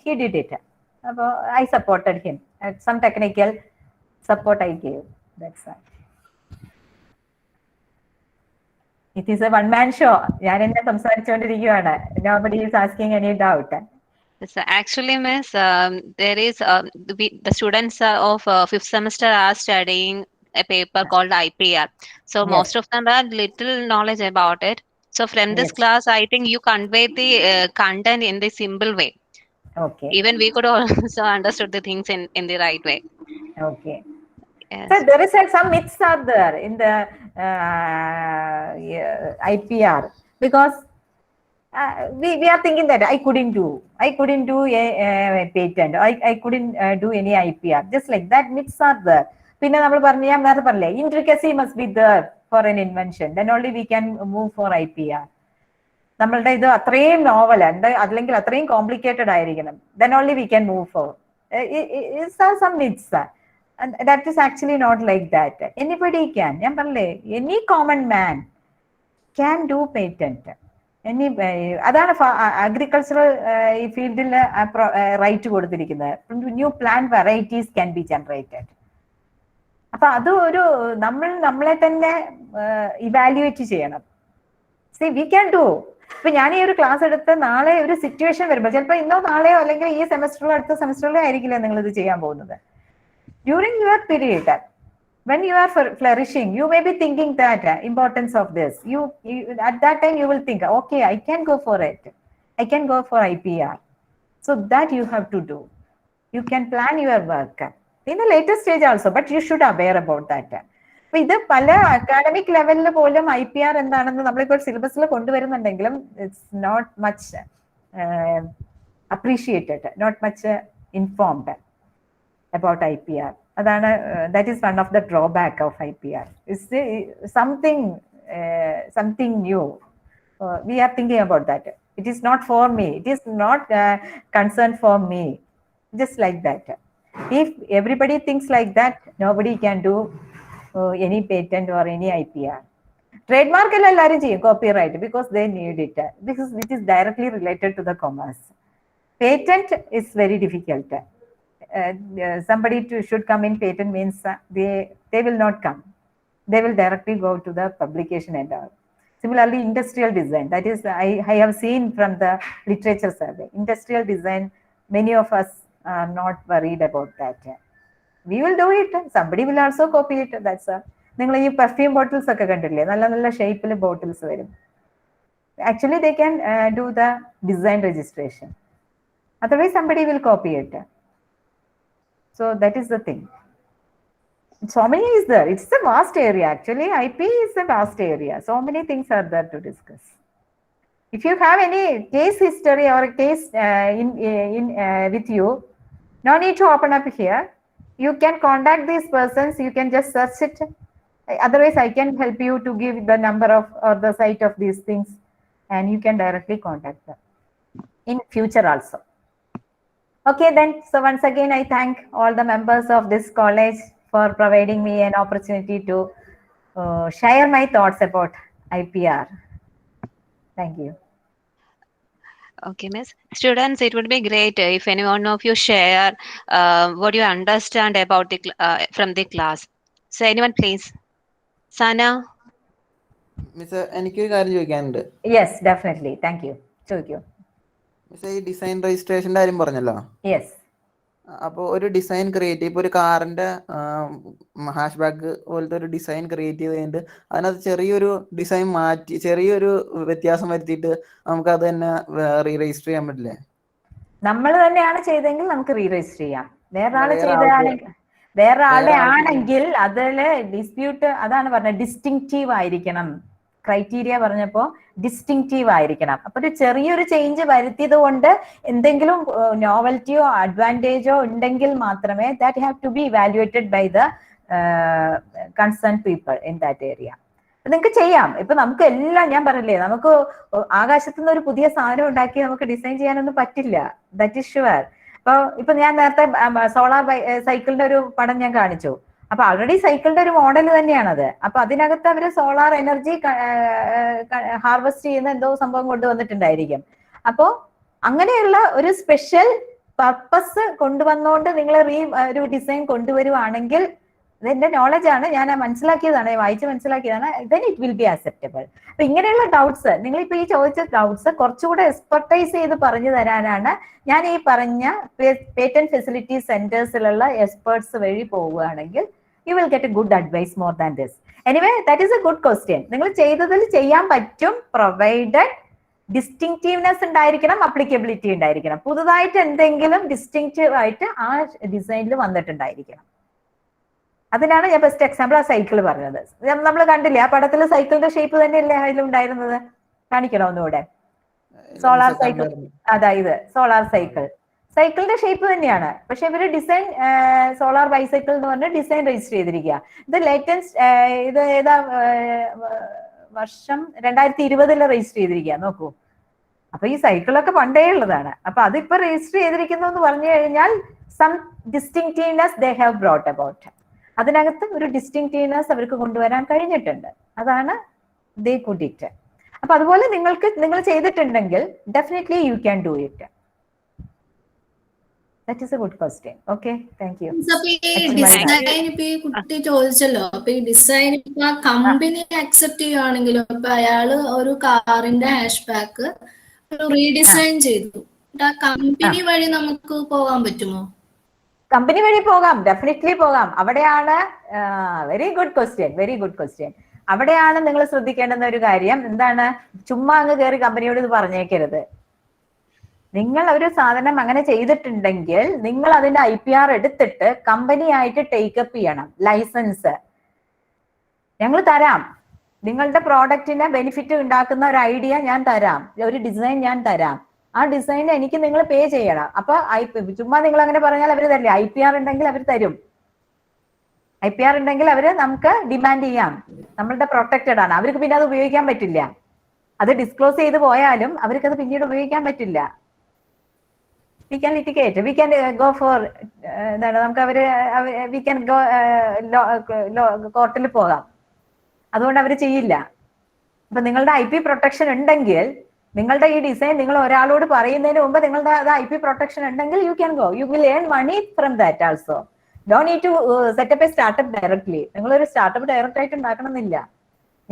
Speaker 3: he did it. അപ്പോൾ I supported him. Some technical support I gave. That's all. It is a one-man show. ഞാൻ എന്നെ സംസാരിച്ചുകൊണ്ടിരിക്കുകയാണ്. Nobody is asking any doubt.
Speaker 2: So actually, Miss, there is the students of 5th semester are studying a paper called IPR. So
Speaker 3: Yes.
Speaker 2: most of them have little knowledge about it. So from this
Speaker 3: Yes.
Speaker 2: class, I think you convey the content in the simple way.
Speaker 3: Okay.
Speaker 2: Even we could also understood the things in the right way.
Speaker 3: Okay.
Speaker 2: Yes.
Speaker 3: So there is some myths are there in the IPR, because we are thinking that I couldn't do a patent. I couldn't do any IPR. Just like that, myths are there. പിന്നെ നമ്മൾ പറഞ്ഞു, ഞാൻ നേരത്തെ പറഞ്ഞില്ലേ, intricacy must be there for an invention. Then only we can move for IPR. നമ്മളുടെ ഇത് അത്രയും novel അല്ലെങ്കിൽ അത്രയും കോംപ്ലിക്കേറ്റഡ് ആയിരിക്കണം. Then only we can move forward. It's some myths. And that is actually not like that. Anybody can. ഞാൻ പറഞ്ഞില്ലേ, any common man can do patent. അതാണ് agricultural ഈ ഫീൽഡിൽ റൈറ്റ് കൊടുത്തിരിക്കുന്നത്. New plant varieties can be generated. അപ്പൊ അത് ഒരു നമ്മളെ തന്നെ ഇവാലുവേറ്റ് ചെയ്യണം. C we can do. ഇപ്പൊ ഞാൻ ഈ ഒരു ക്ലാസ് എടുത്ത് നാളെ ഒരു സിറ്റുവേഷൻ വരുമ്പോൾ, ചിലപ്പോൾ ഇന്നോ നാളെയോ അല്ലെങ്കിൽ ഈ സെമസ്റ്ററിലോ അടുത്ത സെമസ്റ്ററിലോ ആയിരിക്കില്ല നിങ്ങൾ ഇത് ചെയ്യാൻ പോകുന്നത്. During your period, when you are flourishing, you may be thinking that importance of this. You at that time you will think, okay, I can go for it. I can go for IPR. So that you have to do. You can plan your work in the later stage also, but you should aware about that. അപ്പൊ ഇത് പല academic ലെവലിൽ പോലും IPR എന്താണെന്ന് നമ്മളിപ്പോൾ സിലബസിൽ കൊണ്ടുവരുന്നുണ്ടെങ്കിലും it's not much appreciated, not much informed about IPR. Adana, that is one of the drawback of IPR. It's something new. We are thinking about that. It is not for me. It is not concerned for me. Just like that. If everybody thinks like that, nobody can do any patent or any IPR. Trademark ellarum cheyum copyright because they need it. Because it is directly related to the commerce. Patent is very difficult. Somebody should come in patent means they will not come. They will directly go to the publication and all. Similarly, industrial design, that is, I have seen from the literature survey, industrial design, many of us are not worried about that. We will do it. Somebody will also copy it. That's all. നിങ്ങൾ ഈ perfume bottles ഒക്കെ കണ്ടില്ലേ, നല്ല നല്ല ഷേപ്പിൽ bottles വരും. Actually, they can do the design registration. Otherwise, somebody will copy it. So that is the thing. So many is there. It's a vast area. Actually, IP is a vast area. So many things are there to discuss. If you have any case history or a case with you, no need to open up here. You can contact these persons. You can just search it. Otherwise, I can help you to give the number of or the site of these things, and you can directly contact them in future also. Okay, then. So once again, I thank all the members of this college for providing me an opportunity to share my thoughts about IPR. Thank you.
Speaker 2: Okay, Miss. Students, it would be great if any one of you share what you understand about the from the class. So anyone, please. Sana.
Speaker 6: Miss, എനിക്കൊരു കാര്യം ചോദിക്കാനുണ്ട്.
Speaker 3: Yes, definitely. Thank you. ചോദിക്കൂ.
Speaker 6: Miss, ഈ design രജിസ്ട്രേഷൻ്റെ കാര്യം പറഞ്ഞല്ലോ.
Speaker 3: Yes.
Speaker 6: അപ്പോൾ ഒരു ഡിസൈൻ ക്രിയേറ്റ് ചെയ്യുമ്പോൾ ഒരു കാറിൻ്റെ ഹാഷ് ബാഗ് പോലത്തെ ഒരു ഡിസൈൻ ക്രിയേറ്റ് ചെയ്ത് കഴിഞ്ഞിട്ട് അതിനകത്ത് ചെറിയൊരു ഡിസൈൻ മാറ്റി ചെറിയൊരു വ്യത്യാസം വരുത്തിയിട്ട് നമുക്ക് അത് തന്നെ റീ രജിസ്റ്റർ ചെയ്യാൻ പറ്റില്ലേ?
Speaker 3: നമ്മൾ തന്നെയാണ് ചെയ്തെങ്കിൽ നമുക്ക് റീ രജിസ്റ്റർ ചെയ്യാം. വേറൊരാള്
Speaker 6: വേറെ
Speaker 3: ചെയ്തതാണെങ്കിൽ വേറൊരാളുടെ
Speaker 6: വേറെ ആൾക്ക്
Speaker 3: ആണെങ്കിൽ അതില് ഡിസ്പ്യൂട്ട്, അതാണ് പറഞ്ഞത്, ഡിസ്റ്റിങ്റ്റീവ് ആയിരിക്കണം. ക്രൈറ്റീരിയ പറഞ്ഞപ്പോ ഡിസ്റ്റിങ്റ്റീവ് ആയിരിക്കണം. അപ്പൊ ഒരു ചെറിയൊരു ചേഞ്ച് വരുത്തിയത് കൊണ്ട് എന്തെങ്കിലും നോവൽറ്റിയോ അഡ്വാൻറ്റേജോ ഉണ്ടെങ്കിൽ മാത്രമേ that have to be evaluated by the concern people in that area. നിങ്ങൾക്ക് ചെയ്യാം. ഇപ്പൊ നമുക്ക് എല്ലാം, ഞാൻ പറഞ്ഞില്ലേ, നമുക്ക് ആകാശത്തുനിന്ന് ഒരു പുതിയ സാധനം ഉണ്ടാക്കി നമുക്ക് ഡിസൈൻ ചെയ്യാനൊന്നും പറ്റില്ല. That is sure. ഇപ്പൊ ഞാൻ നേരത്തെ സോളാർ സൈക്കിളിന്റെ ഒരു പടം ഞാൻ കാണിച്ചു. അപ്പൊ ഓൾറെഡി സൈക്കിളിന്റെ ഒരു മോഡൽ തന്നെയാണത്. അപ്പൊ അതിനകത്ത് അവര് സോളാർ എനർജി ഹാർവെസ്റ്റ് ചെയ്യുന്ന എന്തോ സംഭവം കൊണ്ടുവന്നിട്ടുണ്ടായിരിക്കും. അപ്പോ അങ്ങനെയുള്ള ഒരു സ്പെഷ്യൽ പർപ്പസ് കൊണ്ടുവന്നുകൊണ്ട് നിങ്ങൾ ഒരു ഡിസൈൻ കൊണ്ടുവരുവാണെങ്കിൽ, ഇതെന്റെ നോളജ് ആണ്, ഞാൻ മനസ്സിലാക്കിയതാണ്, വായിച്ച് മനസ്സിലാക്കിയതാണ്, then it will be acceptable. അപ്പൊ ഇങ്ങനെയുള്ള ഡൗട്ട്സ്, നിങ്ങളിപ്പോ ഈ ചോദിച്ച ഡൗട്ട്സ് കുറച്ചുകൂടെ എക്സ്പെർട്ടൈസ് ചെയ്ത് പറഞ്ഞു തരാനാണ് ഞാൻ ഈ പറഞ്ഞ പേറ്റന്റ് ഫെസിലിറ്റി സെന്റേഴ്സിലുള്ള എക്സ്പേർട്സ് വഴി പോവുകയാണെങ്കിൽ you will get a good advice more than this. Anyway, that is a good question. നിങ്ങൾ ചെയ്തതിൽ ചെയ്യാൻ പറ്റും, പ്രൊവൈഡഡ് ഡിസ്റ്റിങ്റ്റീവ്നെസ് ഉണ്ടായിരിക്കണം, അപ്ലിക്കബിലിറ്റി ഉണ്ടായിരിക്കണം. പുതുതായിട്ട് എന്തെങ്കിലും ഡിസ്റ്റിങ്റ്റീവ് ആയിട്ട് ആ ഡിസൈനിൽ വന്നിട്ടുണ്ടായിരിക്കണം. അതിനാണ് ഞാൻ ബെസ്റ്റ് എക്സാമ്പിൾ ആ സൈക്കിൾ പറഞ്ഞത്. നമ്മൾ കണ്ടില്ലേ ആ പടത്തിൽ സൈക്കിളിന്റെ ഷേപ്പ് തന്നെയല്ലേ അതിലുണ്ടായിരുന്നത്? കാണിക്കണോ ഒന്നുകൂടെ? സോളാർ സൈക്കിൾ, അതായത് സോളാർ സൈക്കിൾ, സൈക്കിളിന്റെ ഷേപ്പ് തന്നെയാണ്. പക്ഷെ ഇവര് ഡിസൈൻ സോളാർ ബൈസൈക്കിൾ എന്ന് പറഞ്ഞ ഡിസൈൻ രജിസ്റ്റർ ചെയ്തിരിക്കുക. ഇത് ലേറ്റസ്റ്റ്, ഇത് ഏതാ വർഷം? 2020 രജിസ്റ്റർ ചെയ്തിരിക്കുക. നോക്കൂ. അപ്പൊ ഈ സൈക്കിളൊക്കെ പണ്ടേ ഉള്ളതാണ്. അപ്പൊ അതിപ്പോ രജിസ്റ്റർ ചെയ്തിരിക്കുന്നു എന്ന് പറഞ്ഞു കഴിഞ്ഞാൽ some distinctiveness they have brought about. അതിനകത്ത് ഒരു ഡിസ്റ്റിങ്റ്റീവ്നെസ് അവർക്ക് കൊണ്ടുവരാൻ കഴിഞ്ഞിട്ടുണ്ട്. അതാണ് ദേ കുഡ് ഇറ്റ്. അപ്പൊ അതുപോലെ നിങ്ങൾ ചെയ്തിട്ടുണ്ടെങ്കിൽ definitely you can do it. That is a good question. Okay, thank you.
Speaker 4: Design ഇപ്പൊ ഈ കുട്ടി ചോദിച്ചല്ലോ, അപ്പൊ ഈ ഡിസൈൻ ഇപ്പൊ ആ കമ്പനി അക്സെപ്റ്റ് ചെയ്യുവാണെങ്കിലും, ഇപ്പൊ അയാള് ഒരു കാറിന്റെ ഹാഷ് ബാക്ക് റീഡിസൈൻ ചെയ്തു, ആ കമ്പനി വഴി നമുക്ക് പോകാൻ പറ്റുമോ?
Speaker 3: കമ്പനി വഴി പോകാം, ഡെഫിനറ്റ്ലി പോകാം. അവിടെയാണ് very good question, very good question. അവിടെയാണ് നിങ്ങൾ ശ്രദ്ധിക്കേണ്ടുന്ന ഒരു കാര്യം. എന്താണ്? ചുമ്മാ അങ്ങ് കയറി കമ്പനിയോട് ഇത് പറഞ്ഞേക്കരുത്. നിങ്ങൾ ഒരു സാധനം അങ്ങനെ ചെയ്തിട്ടുണ്ടെങ്കിൽ നിങ്ങൾ അതിന്റെ IPR എടുത്തിട്ട് കമ്പനിയായിട്ട് ടേക്കപ്പ് ചെയ്യണം. ലൈസൻസ് ഞങ്ങൾ തരാം. നിങ്ങളുടെ പ്രോഡക്റ്റിന് ബെനിഫിറ്റ് ഉണ്ടാക്കുന്ന ഒരു ഐഡിയ ഞാൻ തരാം, ഒരു ഡിസൈൻ ഞാൻ തരാം. ആ ഡിസൈൻ എനിക്ക് നിങ്ങൾ പേ ചെയ്യണം. അപ്പൊ ചുമ്മാ നിങ്ങൾ അങ്ങനെ പറഞ്ഞാൽ അവർ തരില്ല. IPR ഉണ്ടെങ്കിൽ അവർ തരും. IPR ഉണ്ടെങ്കിൽ അവര് നമുക്ക് ഡിമാൻഡ് ചെയ്യാം. നമ്മളുടെ പ്രൊട്ടക്റ്റഡ് ആണ്. അവർക്ക് പിന്നെ അത് ഉപയോഗിക്കാൻ പറ്റില്ല. അത് ഡിസ്ക്ലോസ് ചെയ്ത് പോയാലും അവർക്ക് അത് പിന്നീട് ഉപയോഗിക്കാൻ പറ്റില്ല. We can litigate, we can go for, എന്താണ്, നമുക്ക് വി ക്യാൻ ഗോ കോർട്ടിൽ പോകാം. അതുകൊണ്ട് അവർ ചെയ്യില്ല. അപ്പൊ നിങ്ങളുടെ IP പ്രൊട്ടക്ഷൻ ഉണ്ടെങ്കിൽ, നിങ്ങളുടെ ഈ ഡിസൈൻ നിങ്ങൾ ഒരാളോട് പറയുന്നതിന് മുമ്പ് നിങ്ങളുടെ IP പ്രൊട്ടക്ഷൻ ഉണ്ടെങ്കിൽ you can go, you will earn money from that also. Do need to set up a startup directly. നിങ്ങളൊരു സ്റ്റാർട്ടപ്പ് ഡയറക്റ്റ് ആയിട്ട് ഉണ്ടാക്കണമെന്നില്ല.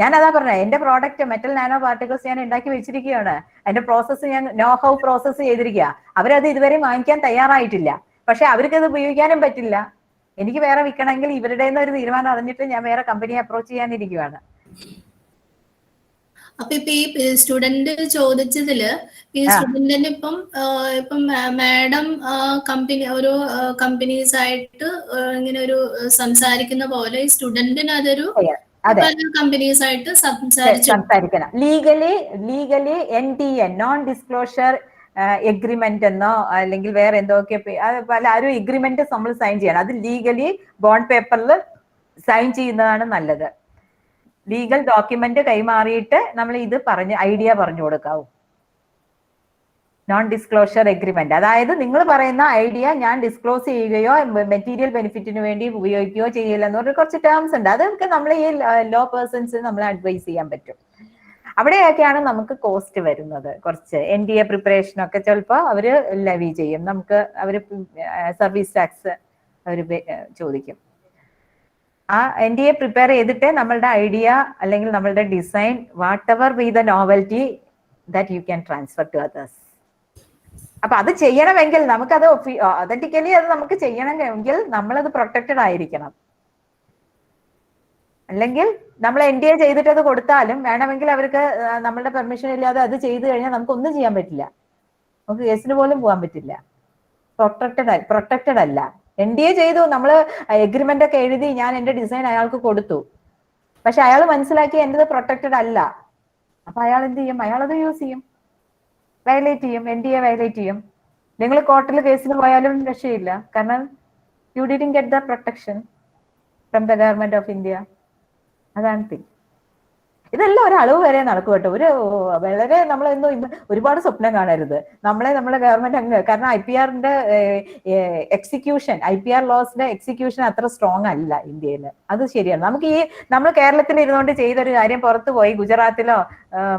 Speaker 3: ഞാൻ അതാ പറഞ്ഞത്, എന്റെ പ്രോഡക്റ്റ് മെറ്റൽ നാനോ പാർട്ടിക്കിൾസ് ഞാൻ ഉണ്ടാക്കി വെച്ചിരിക്കുകയാണ്. അതിന്റെ പ്രോസസ്സ് ഞാൻ നോ ഹൗ പ്രോസസ്സ് ചെയ്തിരിക്കുക. അവരത് ഇതുവരെ വാങ്ങിക്കാൻ തയ്യാറായിട്ടില്ല. പക്ഷെ അവർക്കത് ഉപയോഗിക്കാനും പറ്റില്ല. എനിക്ക് വേറെ വിൽക്കണമെങ്കിൽ ഇവരുടെ ഒരു തീരുമാനം അറിഞ്ഞിട്ട് ഞാൻ വേറെ കമ്പനിയെ അപ്രോച്ച് ചെയ്യാനിരിക്കുകയാണ്.
Speaker 4: അപ്പൊ ഇപ്പൊ ഈ സ്റ്റുഡന്റ് ചോദിച്ചതില് ഈ സ്റ്റുഡന്റിന് ഇപ്പം മാഡം കമ്പനി ഒരു കമ്പനീസ് ആയിട്ട് ഇങ്ങനെ ഒരു സംസാരിക്കുന്ന പോലെ ഈ സ്റ്റുഡന്റിന് അതൊരു കമ്പനീസ് ആയിട്ട്
Speaker 3: സംസാരിക്കണം. Legally NDN, non disclosure agreement എന്നോ അല്ലെങ്കിൽ വേറെ എന്തൊക്കെ പലരും എഗ്രിമെന്റ് നമ്മൾ സൈൻ ചെയ്യണം. അത് ലീഗലി ബോണ്ട് പേപ്പറിൽ സൈൻ ചെയ്യുന്നതാണ് നല്ലത്. ലീഗൽ ഡോക്യുമെന്റ് കൈമാറിയിട്ട് നമ്മൾ ഇത് ഐഡിയ പറഞ്ഞു കൊടുക്കാവൂ. നോൺ ഡിസ്ക്ലോഷർ എഗ്രിമെന്റ്, അതായത് നിങ്ങൾ പറയുന്ന ഐഡിയ ഞാൻ ഡിസ്ക്ലോസ് ചെയ്യുകയോ മെറ്റീരിയൽ ബെനിഫിറ്റിന് വേണ്ടി ഉപയോഗിക്കുകയോ ചെയ്യില്ല എന്ന് പറഞ്ഞ കുറച്ച് ടേംസ് ഉണ്ട്. അതൊക്കെ നമ്മൾ ഈ ലോ പേഴ്സൺസ് നമ്മൾ അഡ്വൈസ് ചെയ്യാൻ പറ്റും. അവിടെയൊക്കെയാണ് നമുക്ക് കോസ്റ്റ് വരുന്നത്. കുറച്ച് NDA പ്രിപ്പറേഷനൊക്കെ ചിലപ്പോൾ അവര് ലെവി ചെയ്യും. നമുക്ക് അവര് സർവീസ് ടാക്സ് അവര് ചോദിക്കും. ആ NDA പ്രിപ്പയർ ചെയ്തിട്ട് നമ്മളുടെ ഐഡിയ അല്ലെങ്കിൽ നമ്മളുടെ design whatever be the novelty that you can transfer to others. അപ്പൊ അത് ചെയ്യണമെങ്കിൽ നമുക്കത് ഒതന്റിക്കലി അത് നമുക്ക് ചെയ്യണമെങ്കിൽ നമ്മളത് പ്രൊട്ടക്റ്റഡ് ആയിരിക്കണം. അല്ലെങ്കിൽ നമ്മൾ NDA ചെയ്തിട്ട് അത് കൊടുത്താലും വേണമെങ്കിൽ അവർക്ക് നമ്മളുടെ പെർമിഷൻ ഇല്ലാതെ അത് ചെയ്തു കഴിഞ്ഞാൽ നമുക്ക് ഒന്നും ചെയ്യാൻ പറ്റില്ല. നമുക്ക് കേസിന് പോലും പോകാൻ പറ്റില്ല. പ്രൊട്ടക്റ്റഡ് അല്ല. NDA ചെയ്തു, നമ്മൾ എഗ്രിമെന്റ് ഒക്കെ എഴുതി ഞാൻ എന്റെ ഡിസൈൻ അയാൾക്ക് കൊടുത്തു. പക്ഷെ അയാൾ മനസ്സിലാക്കി എന്റേത് പ്രൊട്ടക്റ്റഡ് അല്ല. അപ്പൊ അയാൾ എന്ത് ചെയ്യും? അയാൾ അത് യൂസ് ചെയ്യും, വയലേറ്റ് ചെയ്യും, NDA വയലേറ്റ് ചെയ്യും. നിങ്ങൾ കോർട്ടിൽ കേസിന് പോയാലും രക്ഷയില്ല. കാരണം you didn't get the protection from the government of India. അതാണ് തിങ്. ഇതെല്ലാം ഒരു അളവ് വരെ നടക്കും കേട്ടോ. വളരെ നമ്മളെന്തോ ഒരുപാട് സ്വപ്നം കാണരുത്. നമ്മളെ ഗവൺമെന്റ് അങ്ങ്, കാരണം IPRന്റെ എക്സിക്യൂഷൻ, IPR ലോസിന്റെ എക്സിക്യൂഷൻ അത്ര സ്ട്രോങ് അല്ല ഇന്ത്യയിൽ. അത് ശരിയാണ്. നമ്മൾ കേരളത്തിൽ ഇരുന്നുകൊണ്ട് ചെയ്തൊരു കാര്യം പുറത്തു പോയി ഗുജറാത്തിലോ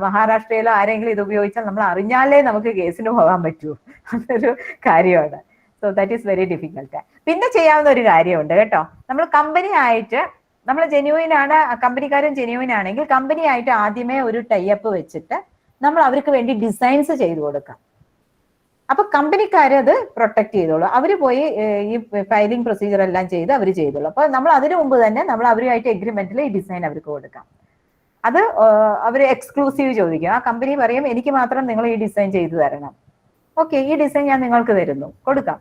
Speaker 3: മഹാരാഷ്ട്രയിലോ ആരെങ്കിലും ഇത് ഉപയോഗിച്ചാൽ നമ്മൾ അറിഞ്ഞാലേ നമുക്ക് കേസിന് പോകാൻ പറ്റൂ. അതൊരു കാര്യമാണ്. So that is very difficult. പിന്നെ ചെയ്യാവുന്ന ഒരു കാര്യമുണ്ട് കേട്ടോ. നമ്മൾ കമ്പനി ആയിട്ട്, നമ്മൾ ജെന്യൂൻ ആണ്, കമ്പനിക്കാരും ജെന്യൂൻ ആണെങ്കിൽ കമ്പനി ആയിട്ട് ആദ്യമേ ഒരു ടൈപ്പ് വെച്ചിട്ട് നമ്മൾ അവർക്ക് വേണ്ടി ഡിസൈൻസ് ചെയ്തു കൊടുക്കാം. അപ്പൊ കമ്പനിക്കാരെ അത് പ്രൊട്ടക്ട് ചെയ്തോളൂ. അവര് പോയി ഈ ഫയലിംഗ് പ്രൊസീജിയർ എല്ലാം ചെയ്ത് അവർ ചെയ്തോളൂ. അപ്പൊ നമ്മൾ അതിനു മുമ്പ് തന്നെ നമ്മൾ അവരുമായിട്ട് എഗ്രിമെന്റിൽ ഈ ഡിസൈൻ അവർക്ക് കൊടുക്കാം. അത് അവർ എക്സ്ക്ലൂസീവ് ചോദിക്കും. ആ കമ്പനി പറയും എനിക്ക് മാത്രം നിങ്ങൾ ഈ ഡിസൈൻ ചെയ്തു തരണം. ഓക്കെ, ഈ ഡിസൈൻ ഞാൻ നിങ്ങൾക്ക് തരുന്നു, കൊടുക്കാം.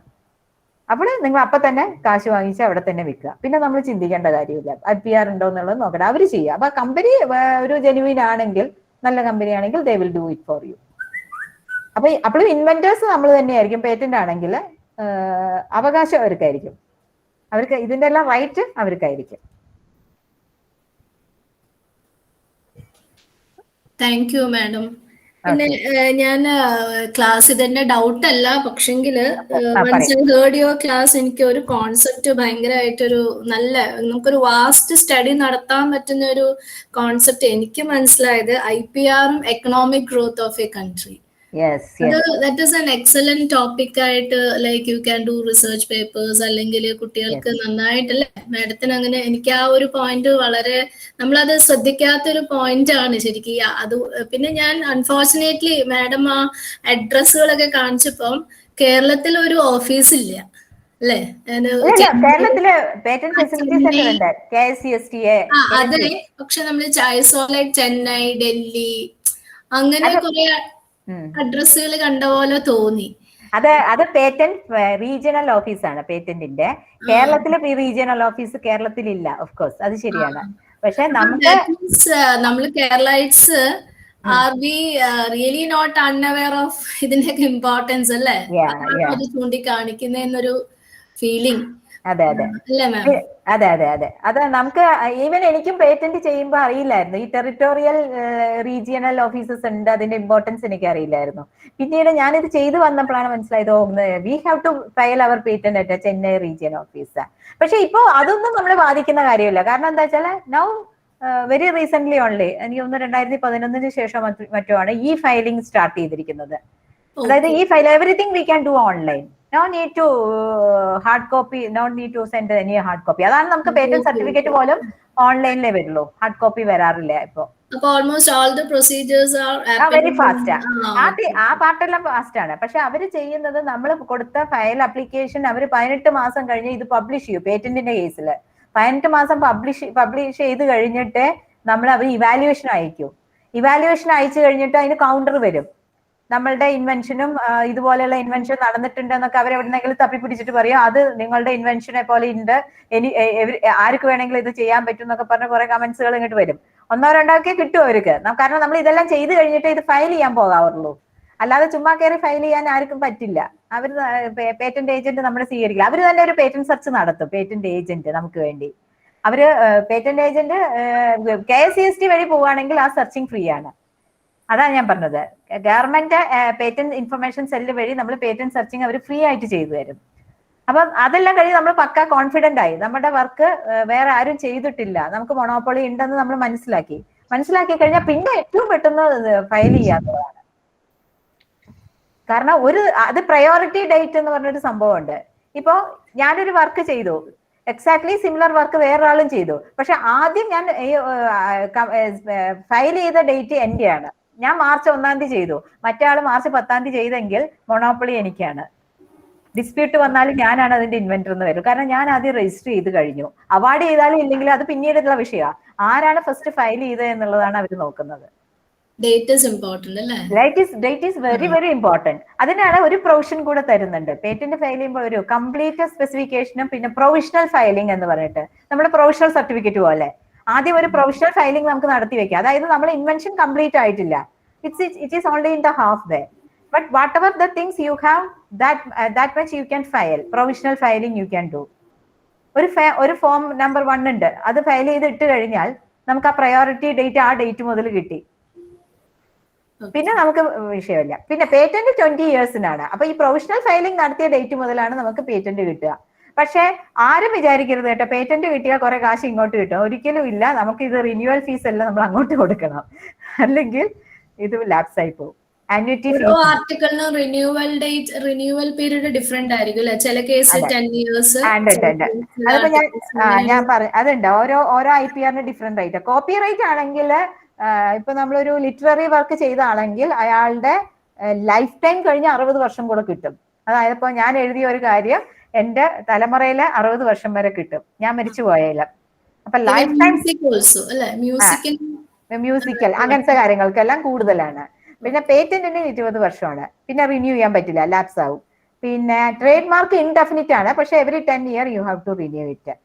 Speaker 3: അപ്പോൾ നിങ്ങൾ അപ്പൊ തന്നെ കാശ് വാങ്ങിച്ച് അവിടെ തന്നെ വിൽക്കുക. പിന്നെ നമ്മൾ ചിന്തിക്കേണ്ട കാര്യമില്ല IPR ഉണ്ടോ എന്നുള്ളത് നോക്കണം, അവർ ചെയ്യുക. അപ്പൊ കമ്പനി ഒരു ജെന്യൂൻ ആണെങ്കിൽ, നല്ല കമ്പനി ആണെങ്കിൽ they will do it for you. അപ്പൊ അപ്പോഴും ഇൻവെന്റേഴ്സ് നമ്മൾ തന്നെയായിരിക്കും. പേറ്റന്റ് ആണെങ്കിൽ അവകാശം അവർക്കായിരിക്കും, അവർക്ക് ഇതിന്റെ എല്ലാം റൈറ്റ് അവർക്കായിരിക്കും.
Speaker 4: Thank you madam. പിന്നെ ഞാൻ ക്ലാസ് തന്നെ ഡൗട്ട് അല്ല, പക്ഷെങ്കില് once I heard your class എനിക്ക് ഒരു കോൺസെപ്റ്റ് ഭയങ്കരമായിട്ടൊരു നമുക്കൊരു വാസ്റ്റ് സ്റ്റഡി നടത്താൻ പറ്റുന്ന ഒരു കോൺസെപ്റ്റ് എനിക്ക് മനസ്സിലായത് IPRും economic growth of a country. That is an excellent topic ആയിട്ട്, like you can do research papers, അല്ലെങ്കിൽ കുട്ടികൾക്ക് നന്നായിട്ടല്ലേ മാഡത്തിന് അങ്ങനെ. എനിക്ക് ആ ഒരു പോയിന്റ് വളരെ നമ്മളത് ശ്രദ്ധിക്കാത്തൊരു പോയിന്റ് ആണ് ശരിക്കും അത്. പിന്നെ ഞാൻ അൺഫോർച്ചുനേറ്റ്ലി മാഡം ആ അഡ്രസ്സുകളൊക്കെ കാണിച്ചപ്പം കേരളത്തിൽ ഒരു ഓഫീസ് ഇല്ല അല്ലേ?
Speaker 3: കേരളത്തില് പേറ്റന്റ് ഫെസിലിറ്റി സെന്റർ ഉണ്ട്, KSCSTA.
Speaker 4: അതെ, പക്ഷെ നമ്മൾ ചെന്നൈ, ഡൽഹി അങ്ങനെ കുറെ അഡ്രസ്സുകൾ കണ്ട പോലെ തോന്നി.
Speaker 3: അത് പേറ്റന്റ് റീജിയണൽ ഓഫീസാണ് പേറ്റന്റിന്റെ. കേരളത്തിലെ റീജിയണൽ ഓഫീസ് കേരളത്തിലില്ല, ഓഫ് കോഴ്സ്, അത് ശരിയാണ്. പക്ഷെ
Speaker 4: നമ്മൾ Keralites are we really not unaware of ഇതിന്റെയൊക്കെ ഇമ്പോർട്ടൻസ് അല്ലേ? അത് ചൂണ്ടിക്കാണിക്കുന്നൊരു ഫീലിംഗ്.
Speaker 3: അതെ അതെ അതെ അതെ അതെ അത് നമുക്ക് ഈവൻ എനിക്കും പേറ്റന്റ് ചെയ്യുമ്പോൾ അറിയില്ലായിരുന്നു ഈ ടെറിട്ടോറിയൽ റീജിയണൽ ഓഫീസസ് ഉണ്ട്, അതിന്റെ ഇമ്പോർട്ടൻസ് എനിക്ക് അറിയില്ലായിരുന്നു. പിന്നീട് ഞാനിത് ചെയ്തു വന്നപ്പോഴാണ് മനസ്സിലായത്, we have to file our patent at Chennai region office. പക്ഷെ ഇപ്പോ അതൊന്നും നമ്മളെ ബാധിക്കുന്ന കാര്യമില്ല. കാരണം എന്താ വെച്ചാൽ നൗ വെരി റീസെന്റ് ഓൺലി, എനിക്ക് തോന്നുന്നു 2011 ശേഷം മറ്റോ ആണ് ഈ ഫയലിംഗ് സ്റ്റാർട്ട് ചെയ്തിരിക്കുന്നത്. അതായത് ഈ file everything we can do online. No need to hard copy, no need to send any hard copy. അതാണ് നമുക്ക് പേറ്റന്റ് സർട്ടിഫിക്കറ്റ് പോലും ഓൺലൈനിലേ വരുള്ളൂ, ഹാർഡ് കോപ്പി വരാറില്ല ഇപ്പൊ.
Speaker 4: almost all the procedures are
Speaker 3: very fast. ആ പാർട്ടെല്ലാം ഫാസ്റ്റ് ആണ്. പക്ഷെ അവര് ചെയ്യുന്നത്, നമ്മൾ കൊടുത്ത ഫയൽ അപ്ലിക്കേഷൻ അവർ 18 മാസം കഴിഞ്ഞ് ഇത് പബ്ലിഷ് ചെയ്യും. പേറ്റന്റിന്റെ കേസിൽ 18 മാസം പബ്ലിഷ് ചെയ്ത് കഴിഞ്ഞിട്ട് അവർ ഇവാലുവേഷൻ അയക്കും. ഇവാലുവേഷൻ അയച്ചു കഴിഞ്ഞിട്ട് അതിന് കൗണ്ടർ വരും. നമ്മളുടെ ഇൻവെൻഷനും ഇതുപോലെയുള്ള ഇൻവെൻഷൻ നടന്നിട്ടുണ്ടെന്നൊക്കെ അവരെവിടെന്നെങ്കിലും തപ്പിപ്പിടിച്ചിട്ട് പറയും, അത് നിങ്ങളുടെ ഇൻവെൻഷനെ പോലെ ഉണ്ട്, ആർക്ക് വേണമെങ്കിലും ഇത് ചെയ്യാൻ പറ്റും എന്നൊക്കെ പറഞ്ഞ കുറെ കമന്റ്സുകൾ ഇങ്ങോട്ട് വരും. 1-2 ഒക്കെ കിട്ടും അവർക്ക്. കാരണം നമ്മൾ ഇതെല്ലാം ചെയ്ത് കഴിഞ്ഞിട്ട് ഇത് ഫയൽ ചെയ്യാൻ പോകാറുള്ളൂ. അല്ലാതെ ചുമ്മാ കയറി ഫയൽ ചെയ്യാൻ ആർക്കും പറ്റില്ല. അവർ പേറ്റന്റ് ഏജന്റ് നമ്മളെ സ്വീകരിക്കില്ല. അവർ തന്നെ ഒരു പേറ്റന്റ് സെർച്ച് നടത്തും, പേറ്റന്റ് ഏജന്റ് നമുക്ക് വേണ്ടി. അവര് പേറ്റന്റ് ഏജന്റ് KSCST വഴി പോവുകയാണെങ്കിൽ ആ സെർച്ചിങ് ഫ്രീ ആണ്. അതാണ് ഞാൻ പറഞ്ഞത്. ഗവൺമെന്റ് പേറ്റന്റ് ഇൻഫർമേഷൻ സെല്ല് വഴി നമ്മൾ പേറ്റന്റ് സെർച്ചിങ് അവർ ഫ്രീ ആയിട്ട് ചെയ്തു തരും. അപ്പൊ അതെല്ലാം കഴിഞ്ഞ് നമ്മൾ പക്ക കോൺഫിഡന്റ് ആയി, നമ്മുടെ വർക്ക് വേറെ ആരും ചെയ്തിട്ടില്ല, നമുക്ക് മൊണോപ്പൊളി ഉണ്ടെന്ന് നമ്മൾ മനസ്സിലാക്കി കഴിഞ്ഞാൽ പിന്നെ ഏറ്റവും പെട്ടെന്ന് ഫയൽ ചെയ്യാത്തതാണ്. കാരണം അത് പ്രയോറിറ്റി ഡേറ്റ് എന്ന് പറഞ്ഞൊരു സംഭവമുണ്ട്. ഇപ്പോ ഞാനൊരു വർക്ക് ചെയ്തു, എക്സാക്ട്ലി സിമിലർ വർക്ക് വേറൊരാളും ചെയ്തു. പക്ഷെ ആദ്യം ഞാൻ ഫയൽ ചെയ്ത ഡേറ്റ് എന്റെയാണ്. ഞാൻ മാർച്ച് 1 ചെയ്തു, മറ്റേ ആള് മാർച്ച് 10 ചെയ്തെങ്കിൽ മൊണോപ്പൊളി എനിക്കാണ്. ഡിസ്പ്യൂട്ട് വന്നാലും ഞാനാണ് അതിന്റെ ഇൻവെന്റർ എന്ന് വരും. കാരണം ഞാൻ ആദ്യം രജിസ്റ്റർ ചെയ്ത് കഴിഞ്ഞു. അവാർഡ് ചെയ്താലും ഇല്ലെങ്കിലും അത് പിന്നീടുള്ള വിഷയമാണ്. ആരാണ് ഫസ്റ്റ് ഫയൽ ചെയ്തത് എന്നുള്ളതാണ് അവർ നോക്കുന്നത്.
Speaker 4: ഡേറ്റ് ഇസ് ഇമ്പോർട്ടന്റ് അല്ലേ?
Speaker 3: Date is very very important. അതിനാണ് ഒരു പ്രൊവിഷൻ കൂടെ തരുന്നുണ്ട്. പേറ്റന്റ് ഫയൽ ചെയ്യുമ്പോൾ ഒരു കംപ്ലീറ്റ് സ്പെസിഫിക്കേഷനും പിന്നെ പ്രൊവിഷണൽ ഫയലിംഗ് എന്ന് പറഞ്ഞിട്ട് നമ്മുടെ പ്രൊവിഷണൽ സർട്ടിഫിക്കറ്റ് പോലെ ആദ്യം ഒരു പ്രൊവിഷണൽ ഫയലിംഗ് നമുക്ക് നടത്തി വെക്കാം. അതായത് നമ്മൾ ഇൻവെൻഷൻ കംപ്ലീറ്റ് ആയിട്ടില്ല, it is only in the half way, but what ever the things you have that much you can file. Provisional filing U can do. ഒരു ഫോം നമ്പർ 1 ഉണ്ട്, അത് ഫയൽ ചെയ്ത് ഇട്ട് കഴിഞ്ഞാൽ നമുക്ക് ആ പ്രയോറിറ്റി ഡേറ്റ് ആ ഡേറ്റ് മുതൽ കിട്ടി, പിന്നെ നമുക്ക് വിഷയമില്ല. പിന്നെ പേറ്റന്റ് 20 ഇയേഴ്സിനാണ്. അപ്പൊ ഈ പ്രൊവിഷണൽ ഫയലിംഗ് നടത്തിയ ഡേറ്റ് മുതലാണ് നമുക്ക് പേറ്റന്റ് കിട്ടുക. പക്ഷെ ആരും വിചാരിക്കരുത് കേട്ടോ, പേറ്റന്റ് കിട്ടിയാൽ കുറെ കാശ് ഇങ്ങോട്ട് കിട്ടും. ഒരിക്കലും ഇല്ല. നമുക്ക് ഇത് റിന്യൂവൽ ഫീസ് എല്ലാം നമ്മൾ അങ്ങോട്ട് കൊടുക്കണം, അല്ലെങ്കിൽ ഇത് ലാപ്സ് ആയി പോകും. ആന്വിറ്റി
Speaker 4: ആർട്ടിക്കിളിന് റിന്യൂവൽ പീരീഡ് ഡിഫറെന്റ് ആയിരിക്കും അല്ലെ? ചില കേസ് 10 ഇയേഴ്സ്.
Speaker 3: അതിപ്പോ ഞാൻ അതുണ്ട്, ഓരോ IPR ഡിഫറെന്റ് ആയിട്ട്. കോപ്പി റൈറ്റ് ആണെങ്കിൽ ഇപ്പൊ നമ്മളൊരു ലിറ്റററി വർക്ക് ചെയ്താണെങ്കിൽ അയാളുടെ ലൈഫ് ടൈം കഴിഞ്ഞ് 60 വർഷം കൂടെ കിട്ടും. അതായത് ഇപ്പൊ ഞാൻ എഴുതിയ ഒരു കാര്യം എന്റെ തലമുറയില് 60 വർഷം വരെ കിട്ടും, ഞാൻ മരിച്ചു പോയാലും. അപ്പൊ ലൈഫ് ടൈം മ്യൂസിക്കൽ അങ്ങനത്തെ കാര്യങ്ങൾക്കെല്ലാം കൂടുതലാണ്. പിന്നെ പേറ്റന്റിന് 20 വർഷമാണ്, പിന്നെ റിന്യൂ ചെയ്യാൻ പറ്റില്ല, ലാപ്സ് ആവും. പിന്നെ ട്രേഡ് മാർക്ക് ഇൻഡെഫിനിറ്റ് ആണ്, പക്ഷെ every 10 year you have to renew it.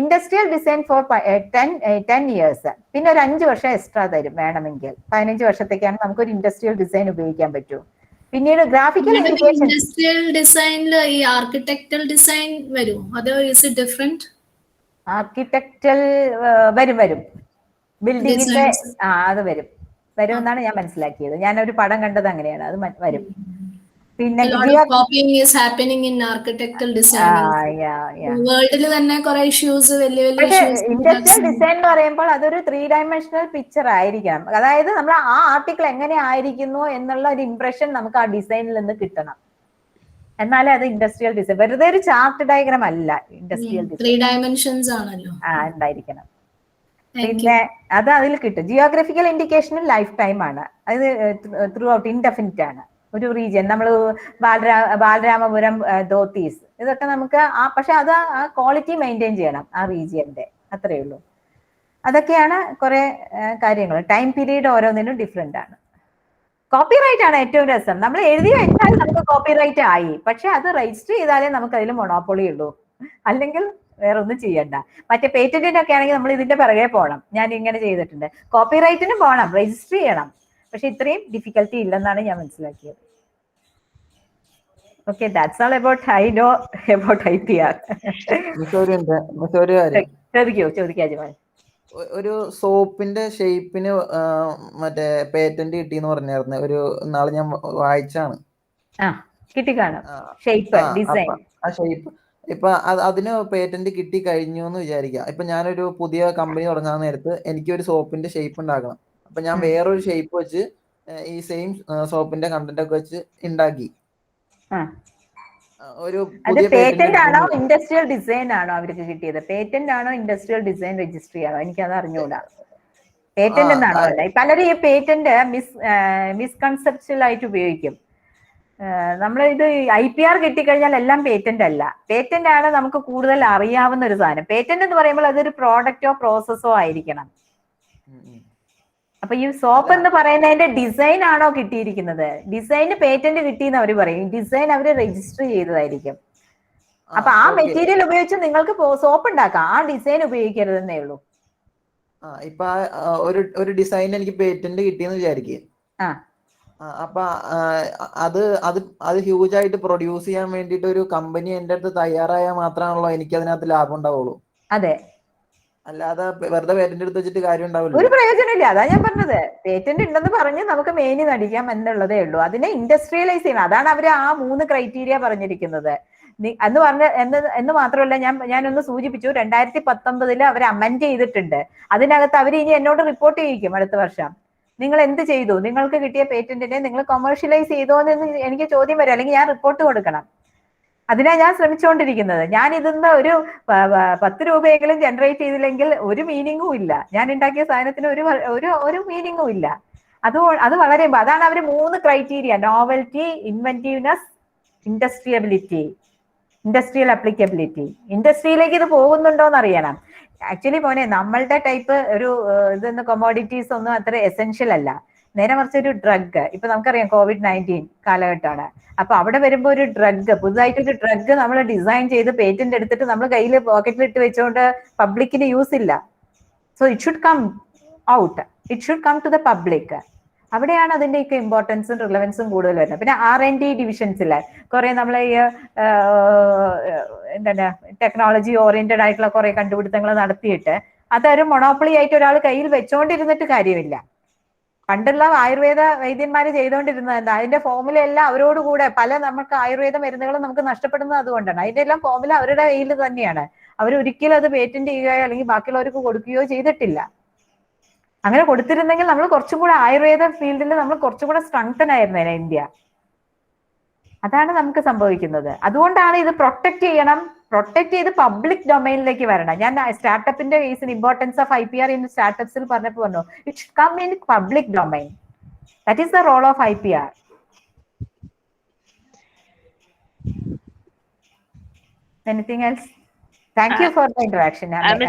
Speaker 3: Industrial design for 10 years, പിന്നെ ഒരു 5 വർഷം എക്സ്ട്രാ തരും വേണമെങ്കിൽ. 15 വർഷത്തേക്കാണ് നമുക്കൊരു ഇൻഡസ്ട്രിയൽ ഡിസൈൻ ഉപയോഗിക്കാൻ പറ്റൂ. പിന്നീട് ഗ്രാഫിക്കൽ
Speaker 4: ഇൻഡസ്ട്രിയൽ ഡിസൈനിൽ ഈ ആർക്കിടെക്ടൽ ഡിസൈൻ വരും, അതോ ഈസ് ഇറ്റ് ഡിഫറെന്റ്?
Speaker 3: ആർക്കിടെക്ടൽ വരും ബിൽഡിങ്ങിന്റെ അത് വരും എന്നാണ് ഞാൻ മനസ്സിലാക്കിയത്. ഞാനൊരു പടം കണ്ടത് അങ്ങനെയാണ്, അത് വരും. പിന്നെ
Speaker 4: വേൾഡിൽ തന്നെ കുറെ ഇഷ്യൂസ്,
Speaker 3: ഇൻഡസ്ട്രിയൽ ഡിസൈൻ എന്ന് പറയുമ്പോൾ അതൊരു 3 ഡയമെൻഷണൽ പിക്ചർ ആയിരിക്കണം. അതായത് നമ്മൾ ആ ആർട്ടിക്കിൾ എങ്ങനെ ആയിരിക്കുന്നു എന്നുള്ള ഒരു ഇംപ്രഷൻ നമുക്ക് ആ ഡിസൈനിൽ നിന്ന് കിട്ടണം, എന്നാലേ അത് ഇൻഡസ്ട്രിയൽ ഡിസൈൻ. വെറുതെ ഒരു ചാർട്ട് ഡയഗ്രാം അല്ല ഇൻഡസ്ട്രിയൽ ഡിസൈൻ,
Speaker 4: 3 ഡയമെൻഷൻസ് ആണല്ലോ
Speaker 3: ഉണ്ടായിരിക്കണം. പിന്നെ അത് അതിൽ കിട്ടും. ജിയോഗ്രഫിക്കൽ ഇൻഡിക്കേഷനും ലൈഫ് ടൈം ആണ്, അത് ത്രൂ ഔട്ട് ഇൻഡെഫിനിറ്റ് ആണ്. ഒരു റീജിയൻ നമ്മൾ ബാലരാമപുരം ധോത്തീസ് ഇതൊക്കെ നമുക്ക് പക്ഷെ അത് ആ ക്വാളിറ്റി മെയിൻറ്റെയിൻ ചെയ്യണം ആ റീജിയന്റെ, അത്രയേ ഉള്ളൂ. അതൊക്കെയാണ് കുറെ കാര്യങ്ങൾ. ടൈം പീരീഡ് ഓരോന്നിനും ഡിഫറെന്റ് ആണ്. കോപ്പിറൈറ്റ് ആണ് ഏറ്റവും രസം. നമ്മൾ എഴുതി വെച്ചാൽ നമുക്ക് കോപ്പിറൈറ്റ് ആയി, പക്ഷെ അത് രജിസ്റ്റർ ചെയ്താലേ നമുക്ക് അതിൽ മൊണോപ്പൊളി ഉള്ളൂ, അല്ലെങ്കിൽ വേറെ ഒന്നും ചെയ്യണ്ട. മറ്റേ പേറ്റന്റിനൊക്കെ ആണെങ്കിൽ നമ്മൾ ഇതിന്റെ പിറകെ പോകണം. ഞാൻ ഇങ്ങനെ ചെയ്തിട്ടുണ്ട്. കോപ്പിറൈറ്റിനും പോകണം, രജിസ്റ്റർ ചെയ്യണം, പക്ഷെ ഇത്രയും ഡിഫിക്കൽറ്റി ഇല്ലെന്നാണ് ഞാൻ മനസ്സിലാക്കിയത്. Okay, that's all about I know about IPR. ചോദിക്കാ ജമാൽ.
Speaker 6: ഒരു സോപ്പിന്റെ ഷേപ്പിന് മറ്റേ പേറ്റന്റ് കിട്ടിന്ന് പറഞ്ഞായിരുന്നു, ഒരു നാളെ ഞാൻ വായിച്ചാണ്.
Speaker 3: കിട്ടി കാണും ഷേപ്പ് ഡിസൈൻ.
Speaker 6: ആ ഷേപ്പ് ഇപ്പൊ അതിന് പേറ്റന്റ് കിട്ടി കഴിഞ്ഞു എന്ന് വിചാരിക്കാം. ഇപ്പൊ ഞാനൊരു പുതിയ കമ്പനി തുടങ്ങാൻ നേരത്ത് എനിക്ക് ഒരു സോപ്പിന്റെ ഷേപ്പ് ഉണ്ടാക്കണം. അപ്പൊ ഞാൻ വേറൊരു ഷേപ്പ് വെച്ച് ഈ സെയിം സോപ്പിന്റെ കണ്ടന്റ് ഒക്കെ വെച്ച് ഉണ്ടാക്കി. ഒരു
Speaker 3: പേറ്റന്റ് ആണോ ഇൻഡസ്ട്രിയൽ ഡിസൈൻ ആണോ അവർക്ക് കിട്ടിയത്? പേറ്റന്റ് ആണോ ഇൻഡസ്ട്രിയൽ ഡിസൈൻ രജിസ്ട്രി ആണോ? എനിക്കത് അറിഞ്ഞൂടാ. പേറ്റന്റ് എന്നാണോ അല്ല. പലരും ഈ പേറ്റന്റ് മിസ്കൺസെപ്ച്വൽ ആയിട്ട് ഉപയോഗിക്കും. നമ്മൾ ഇത് IPR കിട്ടിക്കഴിഞ്ഞാൽ എല്ലാം പേറ്റന്റ് അല്ല. പേറ്റന്റ് ആണ് നമുക്ക് കൂടുതൽ അറിയാവുന്ന ഒരു സാധനം. പേറ്റന്റ് എന്ന് പറയുമ്പോൾ അതൊരു പ്രോഡക്റ്റോ പ്രോസസ്സോ ആയിരിക്കണം. അപ്പൊ ഈ സോപ്പ് എന്ന് പറയുന്നതിന്റെ ഡിസൈൻ ആണോ കിട്ടിയിരിക്കുന്നത്? ഡിസൈന് പേറ്റന്റ് കിട്ടിയെന്ന് അവർ പറയും, ഡിസൈൻ അവര് രജിസ്റ്റർ ചെയ്തതായിരിക്കും. അപ്പൊ ആ മെറ്റീരിയൽ ഉപയോഗിച്ച് നിങ്ങൾക്ക് സോപ്പ് ഉണ്ടാക്കാം, ആ ഡിസൈൻ ഉപയോഗിക്കരുതെന്നേ ഉള്ളൂ.
Speaker 6: ഇപ്പൊ ഒരു ഡിസൈൻ എനിക്ക് പേറ്റന്റ് കിട്ടിയെന്ന് വിചാരിക്കുക. അപ്പൊ അത് ഹ്യൂജ് ആയിട്ട് പ്രൊഡ്യൂസ് ചെയ്യാൻ വേണ്ടിട്ട് ഒരു കമ്പനി എന്റെ അടുത്ത് തയ്യാറായാൽ മാത്രമാണല്ലോ എനിക്ക് അതിനകത്ത് ലാഭം ഉണ്ടാവുള്ളൂ.
Speaker 3: അതെ,
Speaker 6: അല്ലാതെ വെറുതെ പേറ്റന്റ് എടുത്ത് വെച്ചിട്ട് കാര്യം ഉണ്ടാവില്ല,
Speaker 3: ഒരു പ്രയോജനമില്ല. അതാ ഞാൻ പറഞ്ഞത്, പേറ്റന്റ് ഉണ്ടെന്ന് പറഞ്ഞ് നമുക്ക് മെയിൻ നടിക്കാം എന്നുള്ളതേ ഉള്ളൂ. അതിനെ ഇൻഡസ്ട്രിയലൈസ് ചെയ്യണം. അതാണ് അവർ ആ 3 ക്രൈറ്റീരിയ പറഞ്ഞിരിക്കുന്നത് എന്ന് മാത്രമല്ല, ഞാനൊന്ന് സൂചിപ്പിച്ചു, 2019 അവർ അമെൻഡ് ചെയ്തിട്ടുണ്ട്. അതിനകത്ത് അവർ ഇനി എന്നോട് റിപ്പോർട്ട് ചെയ്യിക്കും അടുത്ത വർഷം, നിങ്ങൾ എന്ത് ചെയ്തു, നിങ്ങൾക്ക് കിട്ടിയ പേറ്റന്റിനെ നിങ്ങൾ കൊമേഴ്ഷ്യലൈസ് ചെയ്തോ എന്ന് എനിക്ക് ചോദ്യം വരും, അല്ലെങ്കിൽ ഞാൻ റിപ്പോർട്ട് കൊടുക്കണം. അതിനാ ഞാൻ ശ്രമിച്ചുകൊണ്ടിരിക്കുന്നത്. ഞാൻ ഇതിന്ന് ഒരു 10 രൂപയെങ്കിലും ജനറേറ്റ് ചെയ്തില്ലെങ്കിൽ ഒരു മീനിങ്ങും ഇല്ല. ഞാൻ ഉണ്ടാക്കിയ സാധനത്തിന് ഒരു മീനിങ്ങും ഇല്ല. അത് വളരെ അതാണ് അവർ 3 ക്രൈറ്റീരിയ: നോവൽറ്റി, ഇൻവെന്റീവ്നെസ്, ഇൻഡസ്ട്രിയൽ അപ്ലിക്കബിലിറ്റി. ഇൻഡസ്ട്രിയിലേക്ക് ഇത് പോകുന്നുണ്ടോന്ന് അറിയണം. ആക്ച്വലി മോനെ, നമ്മളുടെ ടൈപ്പ് ഒരു ഇതൊന്നും കൊമോഡിറ്റീസ് ഒന്നും അത്ര എസെൻഷ്യൽ അല്ല. നേരെ മറിച്ച് ഒരു ഡ്രഗ്, ഇപ്പൊ നമുക്കറിയാം COVID-19 കാലഘട്ടമാണ്. അപ്പൊ അവിടെ വരുമ്പോ ഒരു ഡ്രഗ്, പുതുതായിട്ടൊരു ഡ്രഗ് നമ്മൾ ഡിസൈൻ ചെയ്ത് പേറ്റന്റ് എടുത്തിട്ട് നമ്മൾ കയ്യിൽ പോക്കറ്റിൽ ഇട്ട് വെച്ചുകൊണ്ട് പബ്ലിക്കിന് യൂസ് ഇല്ല. So it should come out, it should come to the public. അവിടെയാണ് അതിന്റെയൊക്കെ ഇമ്പോർട്ടൻസും റിലവൻസും കൂടുതൽ വരുന്നത്. പിന്നെ R&D ഡിവിഷൻസിലെ കുറെ നമ്മളെ ഈ എന്താണ് ടെക്നോളജി ഓറിയന്റഡ് ആയിട്ടുള്ള കുറെ കണ്ടുപിടുത്തങ്ങൾ നടത്തിയിട്ട് അതൊരു മൊണോപ്പൊളി ആയിട്ട് ഒരാൾ കയ്യിൽ വെച്ചോണ്ടിരുന്നിട്ട് കാര്യമില്ല. പണ്ടുള്ള ആയുർവേദ വൈദ്യന്മാര് ചെയ്തുകൊണ്ടിരുന്നത് എന്താ, അതിന്റെ ഫോമുല എല്ലാം അവരോടുകൂടെ പല നമുക്ക് ആയുർവേദ മരുന്നുകളും നമുക്ക് നഷ്ടപ്പെടുന്നത് അതുകൊണ്ടാണ്. അതിന്റെ എല്ലാം ഫോമുല അവരുടെ കയ്യിൽ തന്നെയാണ്. അവരൊരിക്കലും അത് പേറ്റന്റ് ചെയ്യുകയോ അല്ലെങ്കിൽ ബാക്കിയുള്ളവർക്ക് കൊടുക്കുകയോ ചെയ്തിട്ടില്ല. അങ്ങനെ കൊടുത്തിരുന്നെങ്കിൽ നമ്മൾ കുറച്ചും കൂടെ ആയുർവേദ ഫീൽഡിൽ നമ്മൾ കുറച്ചും കൂടെ സ്ട്രെങ്തൻ ആയിരുന്നേനെ ഇന്ത്യ. അതാണ് നമുക്ക് സംഭവിക്കുന്നത്. അതുകൊണ്ടാണ് ഇത് പ്രൊട്ടക്ട് ചെയ്യണം, പ്രൊട്ടക്ട് ചെയ്ത് പബ്ലിക് ഡൊമൈനിലേക്ക് വരണം. ഞാൻ സ്റ്റാർട്ടപ്പിന്റെ കേസിൽ ഇമ്പോർട്ടൻസ് ഓഫ് IPR ഇൻ സ്റ്റാർട്ടപ്സിൽ പറഞ്ഞപ്പോൾ പറഞ്ഞു, it should come in public domain. That is the role of IPR. Anything else? Thank you for the interaction.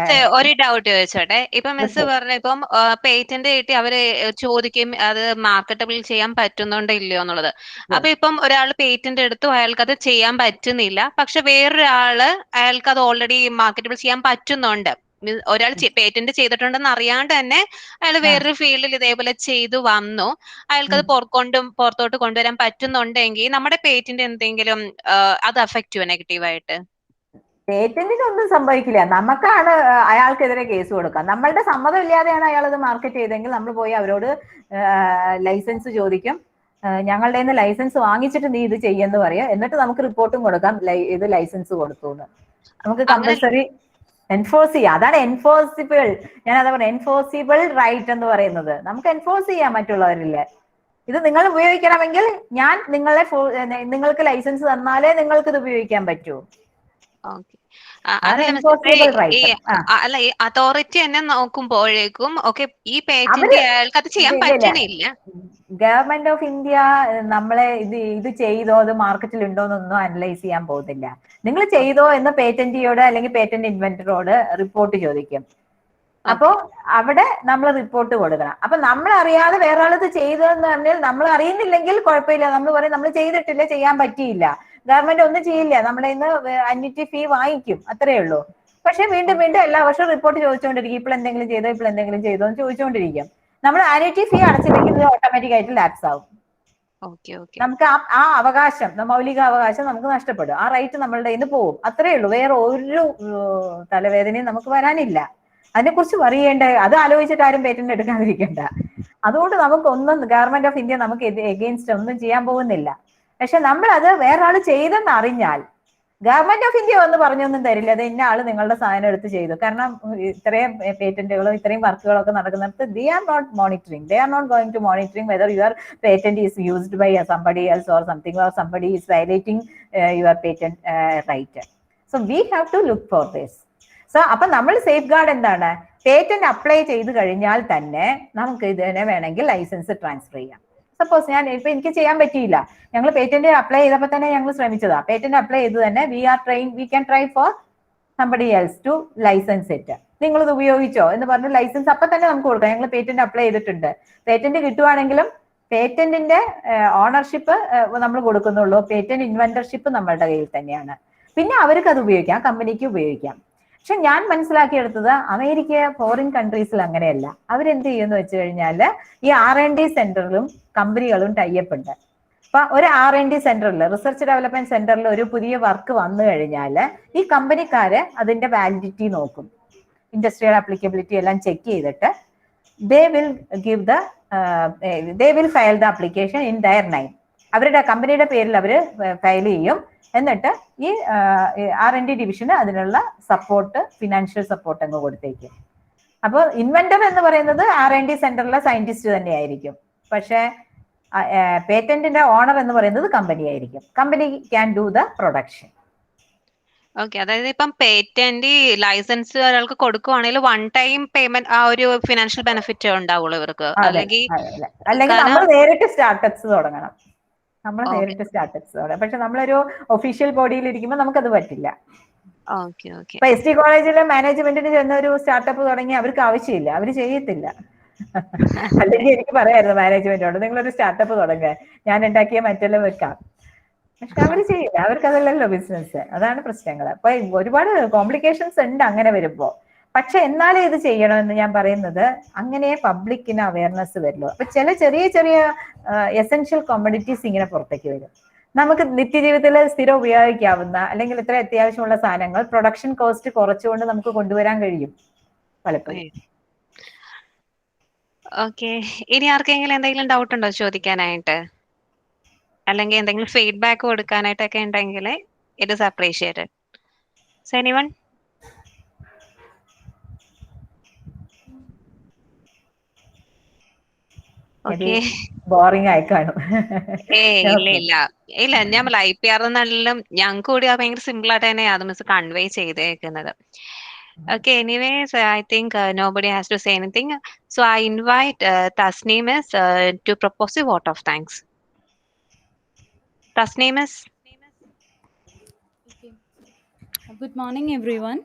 Speaker 2: ഒരു ഡൗട്ട് ചോദിച്ചോട്ടെ. ഇപ്പൊ മിസ് പറഞ്ഞ ഇപ്പം പേറ്റന്റ് കിട്ടി അവര് ചോദിക്കും അത് മാർക്കറ്റബിൾ ചെയ്യാൻ പറ്റുന്നുണ്ടോ ഇല്ലയോ എന്നുള്ളത്. അപ്പൊ ഇപ്പം ഒരാൾ പേറ്റന്റ് എടുത്തു, അയാൾക്ക് അത് ചെയ്യാൻ പറ്റുന്നില്ല, പക്ഷെ വേറൊരാള് അയാൾക്ക് അത് ഓൾറെഡി മാർക്കറ്റബിൾ ചെയ്യാൻ പറ്റുന്നുണ്ട്. ഒരാൾ പേറ്റന്റ് ചെയ്തിട്ടുണ്ടെന്ന് അറിയാണ്ട് തന്നെ അയാൾ വേറൊരു ഫീൽഡിൽ ഇതേപോലെ ചെയ്തു വന്നു, അയാൾക്കത് പുറത്തോട്ട് കൊണ്ടുവരാൻ പറ്റുന്നുണ്ടെങ്കിൽ നമ്മുടെ പേറ്റന്റ് എന്തെങ്കിലും അത് അഫക്റ്റ് ചെയ്യുമോ നെഗറ്റീവായിട്ട്?
Speaker 3: പേറ്റന്റിന് ഒന്നും സംഭവിക്കില്ല. നമുക്കാണ് അയാൾക്കെതിരെ കേസ് കൊടുക്കാം. നമ്മളുടെ സമ്മതം ഇല്ലാതെയാണ് അയാൾ ഇത് മാർക്കറ്റ് ചെയ്തെങ്കിൽ നമ്മൾ പോയി അവരോട് ലൈസൻസ് ചോദിക്കും. ഞങ്ങളുടെ നിന്ന് ലൈസൻസ് വാങ്ങിച്ചിട്ട് നീ ഇത് ചെയ്യുമെന്ന് പറയാം. എന്നിട്ട് നമുക്ക് റിപ്പോർട്ടും കൊടുക്കാം ഇത് ലൈസൻസ് കൊടുത്തു എന്ന്. നമുക്ക് കമ്പൽസറി എൻഫോഴ്സ് ചെയ്യാം. അതാണ് എൻഫോഴ്സിബിൾ. ഞാൻ അതാ പറയുന്നത്, എൻഫോഴ്സിബിൾ റൈറ്റ് എന്ന് പറയുന്നത്. നമുക്ക് എൻഫോഴ്സ് ചെയ്യാം മറ്റുള്ളവരില്ലേ. ഇത് നിങ്ങൾ ഉപയോഗിക്കണമെങ്കിൽ ഞാൻ നിങ്ങൾക്ക് ലൈസൻസ് തന്നാലേ നിങ്ങൾക്ക് ഇത് ഉപയോഗിക്കാൻ പറ്റൂ.
Speaker 2: അല്ല, ഈ അതോറിറ്റി തന്നെ നോക്കുമ്പോഴേക്കും ഓക്കെ ഈ പേറ്റന്റ് അയാൾക്ക് അത് ചെയ്യാൻ പറ്റണില്ല.
Speaker 3: ഗവൺമെന്റ് ഓഫ് ഇന്ത്യ നമ്മളെ ഇത് ചെയ്തോ, അത് മാർക്കറ്റിൽ ഉണ്ടോ എന്നൊന്നും അനലൈസ് ചെയ്യാൻ പോകുന്നില്ല. നിങ്ങൾ ചെയ്തോ എന്ന് പേറ്റന്റിയോട് അല്ലെങ്കിൽ പേറ്റന്റ് ഇൻവെന്ററോട് റിപ്പോർട്ട് ചോദിക്കും. അപ്പോ അവിടെ നമ്മൾ റിപ്പോർട്ട് കൊടുക്കണം. അപ്പൊ നമ്മൾ അറിയാതെ വേറെ ആളത് ചെയ്തതെന്ന് പറഞ്ഞാൽ നമ്മൾ അറിയുന്നില്ലെങ്കിൽ കുഴപ്പമില്ല, നമ്മൾ പറയും നമ്മൾ ചെയ്തിട്ടില്ല, ചെയ്യാൻ പറ്റിയില്ല, ഗവൺമെന്റ് ഒന്നും ചെയ്യില്ല, നമ്മളെ ഇന്ന് അന്യൂറ്റി ഫീ വാങ്ങിക്കും, അത്രേ ഉള്ളൂ. പക്ഷെ വീണ്ടും എല്ലാ വർഷവും റിപ്പോർട്ട് ചോദിച്ചുകൊണ്ടിരിക്കും, ഇപ്പോൾ എന്തെങ്കിലും ചെയ്തോ എന്ന് ചോദിച്ചുകൊണ്ടിരിക്കും. നമ്മൾ അന്യൂറ്റി ഫീ അടച്ചില്ലെങ്കിൽ ഇത് ഓട്ടോമാറ്റിക് ആയിട്ട് ലാപ്സ് ആവും. നമുക്ക് ആ അവകാശം, മൗലിക അവകാശം നമുക്ക് നഷ്ടപ്പെടും. ആ റൈറ്റ് നമ്മളുടെ കയ്യിൽ നിന്ന് പോകും, അത്രേ ഉള്ളൂ. വേറെ ഒരു തലവേദനയും നമുക്ക് വരാനില്ല. അതിനെക്കുറിച്ച് പറയേണ്ട, അത് ആലോചിച്ചിട്ട് ആരും പേറ്റന്റ് എടുക്കാതിരിക്കണ്ട. അതുകൊണ്ട് നമുക്കൊന്നും ഗവൺമെന്റ് ഓഫ് ഇന്ത്യ നമുക്ക് എഗെയിൻസ്റ്റ് ഒന്നും ചെയ്യാൻ പോകുന്നില്ല. പക്ഷെ നമ്മൾ അത് വേറെ ആള് ചെയ്തെന്ന് അറിഞ്ഞാൽ ഗവൺമെന്റ് ഓഫ് ഇന്ത്യ വന്ന് പറഞ്ഞൊന്നും തരില്ല, അത് ഇന്ന ആള് നിങ്ങളുടെ സാധനം എടുത്ത് ചെയ്തു. കാരണം ഇത്രയും പേറ്റന്റുകളും ഇത്രയും വർക്കുകളും ഒക്കെ നടക്കുന്നിടത്ത് they are not going to monitoring whether your patent is used by somebody else or something, or somebody is violating your patent right. So we have to look for this. So അപ്പൊ നമ്മൾ safe guard എന്താണ്, patent apply ചെയ്ത് കഴിഞ്ഞാൽ തന്നെ നമുക്ക് ഇതിനെ വേണമെങ്കിൽ licence transfer ചെയ്യാം. സപ്പോസ് ഇപ്പൊ എനിക്ക് ചെയ്യാൻ പറ്റിയില്ല, ഞങ്ങൾ പേറ്റന്റ് അപ്ലൈ ചെയ്തപ്പോൾ തന്നെ ഞങ്ങൾ ശ്രമിച്ചതാ, പേറ്റന്റ് അപ്ലൈ ചെയ്ത് തന്നെ we can try for somebody else to license it. നിങ്ങൾ ഇത് ഉപയോഗിച്ചോ എന്ന് പറഞ്ഞ് ലൈസൻസ് അപ്പൊ തന്നെ നമുക്ക് കൊടുക്കാം. ഞങ്ങൾ പേറ്റന്റ് അപ്ലൈ ചെയ്തിട്ടുണ്ട്. പേറ്റന്റ് കിട്ടുവാണെങ്കിലും പേറ്റന്റിന്റെ ഓണർഷിപ്പ് നമ്മൾ കൊടുക്കുന്നുള്ളൂ, പേറ്റന്റ് ഇൻവെന്റർഷിപ്പ് നമ്മളുടെ കയ്യിൽ തന്നെയാണ്. പിന്നെ അവർക്ക് അത് ഉപയോഗിക്കാം, കമ്പനിക്ക് ഉപയോഗിക്കാം. പക്ഷെ ഞാൻ മനസ്സിലാക്കിയെടുത്തത് അമേരിക്ക, ഫോറിൻ കൺട്രീസിൽ അങ്ങനെയല്ല. അവരെന്ത് ചെയ്യുമെന്ന് വെച്ച് കഴിഞ്ഞാൽ ഈ R&D സെന്ററിലും കമ്പനികളും ടൈപ്പ് ഉണ്ട്. അപ്പൊ ഒരു R&D സെന്ററിൽ, റിസർച്ച് ഡെവലപ്മെന്റ് സെന്ററിൽ ഒരു പുതിയ വർക്ക് വന്നു കഴിഞ്ഞാൽ ഈ കമ്പനിക്കാര് അതിന്റെ വാലിഡിറ്റി നോക്കും, ഇൻഡസ്ട്രിയൽ ആപ്ലിക്കബിലിറ്റി എല്ലാം ചെക്ക് ചെയ്തിട്ട് they will file the application in their name. അവരുടെ കമ്പനിയുടെ പേരിൽ അവർ ഫയൽ ചെയ്യും. എന്നിട്ട് ഈ R&D ഡിവിഷന് അതിനുള്ള സപ്പോർട്ട്, ഫിനാൻഷ്യൽ സപ്പോർട്ട് അങ്ങ് കൊടുത്തേക്കും. അപ്പോൾ ഇൻവെന്റർ എന്ന് പറയുന്നത് R&D സെന്ററിലെ സയന്റിസ്റ്റ് തന്നെയായിരിക്കും. പക്ഷെ പേറ്റന്റിന്റെ ഓണർ എന്ന് പറയുന്നത് കമ്പനി ആയിരിക്കും. Company can do the production.
Speaker 2: Okay, അതായത് ഇപ്പം പേറ്റന്റ് ലൈസൻസ് ഒരാൾക്ക് കൊടുക്കുവാണെങ്കിൽ വൺ ടൈം പേയ്മെന്റ്, ആ ഒരു ഫിനാൻഷ്യൽ ബെനിഫിറ്റ് ഉണ്ടാവുള്ളൂ ഇവർക്ക്. അല്ലെങ്കിൽ
Speaker 3: നമ്മൾ നേരിട്ട് സ്റ്റാർട്ടപ്സ് തുടങ്ങണം. പക്ഷെ നമ്മളൊരു ഒഫീഷ്യൽ ബോഡിയിൽ ഇരിക്കുമ്പോൾ നമുക്കത് പറ്റില്ല. ഇപ്പൊ ST കോളേജിലെ മാനേജ്മെന്റിന് ചെന്ന ഒരു സ്റ്റാർട്ടപ്പ് തുടങ്ങി അവർക്ക് ആവശ്യമില്ല, അവർ ചെയ്യത്തില്ല. അല്ലെങ്കിൽ എനിക്ക് പറയായിരുന്നു മാനേജ്മെന്റോട് നിങ്ങളൊരു സ്റ്റാർട്ടപ്പ് തുടങ്ങുക, ഞാൻ ഉണ്ടാക്കിയ മറ്റെല്ലാം വെക്കാം. പക്ഷെ അവര് ചെയ്യില്ല, അവർക്ക് അതല്ലല്ലോ ബിസിനസ്. അതാണ് പ്രശ്നങ്ങൾ. അപ്പൊ ഒരുപാട് കോംപ്ലിക്കേഷൻസ് ഉണ്ട് അങ്ങനെ വരുമ്പോ. പക്ഷെ എന്നാലും ഇത് ചെയ്യണമെന്ന് ഞാൻ പറയുന്നത്, അങ്ങനെ പബ്ലിക്കിന് അവയർനെസ് വരുള്ളൂ. അപ്പൊ ചില ചെറിയ ചെറിയ എസെൻഷ്യൽ കോമഡിറ്റീസ് ഇങ്ങനെ പുറത്തേക്ക് വരും. നമുക്ക് നിത്യജീവിതത്തിൽ സ്ഥിരം ഉപയോഗിക്കാവുന്ന അല്ലെങ്കിൽ ഇത്ര അത്യാവശ്യമുള്ള സാധനങ്ങൾ പ്രൊഡക്ഷൻ കോസ്റ്റ് കുറച്ചുകൊണ്ട് നമുക്ക് കൊണ്ടുവരാൻ കഴിയും പലപ്പോഴും.
Speaker 2: ഓക്കെ, ഇനി ആർക്കെങ്കിലും എന്തെങ്കിലും ഡൗട്ട് ഉണ്ടോ ചോദിക്കാനായിട്ട്? അല്ലെങ്കിൽ എന്തെങ്കിലും ഫീഡ്ബാക്ക് കൊടുക്കാനായിട്ടൊക്കെ ഉണ്ടെങ്കിൽ it is appreciated. So anyone? Okay,
Speaker 3: boring ആയി കാണും.
Speaker 2: ഇല്ല ഞാൻ IPR എന്നെല്ലാം ഞങ്ങൾക്ക് കൂടി അത് ഭയങ്കര സിമ്പിൾ ആയിട്ട് തന്നെയാണ് മിസ് കൺവേ ചെയ്തേക്കുന്നത്. Okay, anyways, I think nobody has to say anything. So I invite Tasneem to propose a vote of thanks. Tasneem.
Speaker 7: Okay. Good morning, everyone.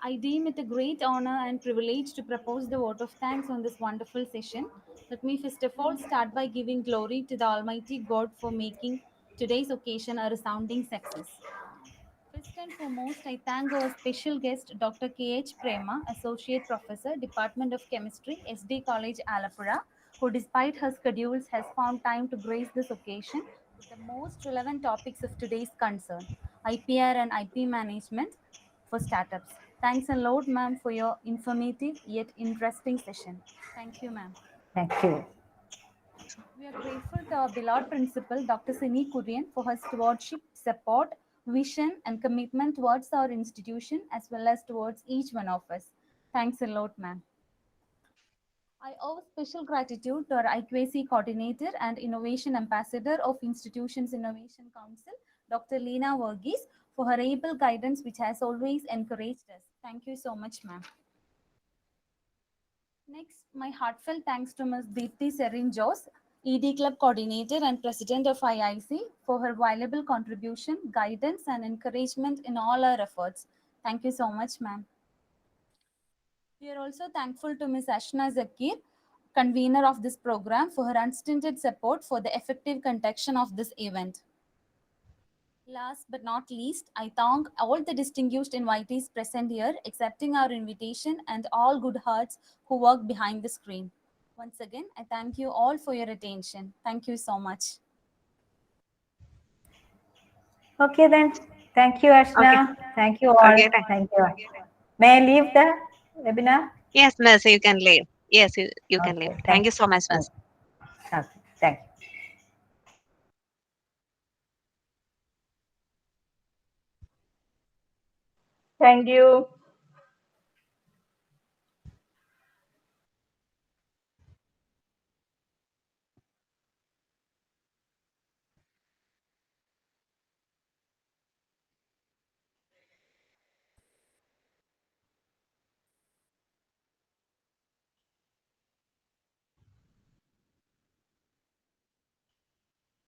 Speaker 7: I deem it a great honor and privilege to propose the vote of thanks on this wonderful session. Let me first of all start by giving glory to the Almighty God for making today's occasion a resounding success. First and foremost, I thank our special guest, Dr. K.H. Prema, Associate Professor, Department of Chemistry, SD College, Alapura, who despite her schedules has found time to grace this occasion with the most relevant topics of today's concern, IPR and IP management for startups. Thanks a lot, ma'am, for your informative yet interesting session. Thank you, ma'am.
Speaker 3: Thank you.
Speaker 7: We are grateful to our beloved principal, Dr. Sini Kurian, for her stewardship, support, vision, and commitment towards our institution as well as towards each one of us. Thanks a lot, ma'am. I owe special gratitude to our IQAC coordinator and innovation ambassador of Institutions Innovation Council, Dr. Leena Verghese, for her able guidance, which has always encouraged us. Thank you so much, ma'am. Next, my heartfelt thanks to Ms. Deepthi Serin Jos, ED Club Coordinator and President of IIC, for her valuable contribution, guidance, and encouragement in all our efforts. Thank you so much, ma'am. We are also thankful to Ms. Ashna Zakir, convener of this program, for her unstinted support for the effective conduction of this event. Last but not least, I thank all the distinguished invitees present here, accepting our invitation, and all good hearts who work behind the screen. Once again, I thank you all for your attention. Thank you so much.
Speaker 3: Okay then. Thank you, Ashna.
Speaker 2: Okay.
Speaker 3: Thank you all.
Speaker 2: Okay,
Speaker 3: Thank you. May I leave the webinar?
Speaker 2: Yes, miss, you can leave. Yes, you can
Speaker 3: Okay,
Speaker 2: leave. Thank you so much, miss.
Speaker 3: Okay, thank you.
Speaker 5: Thank you.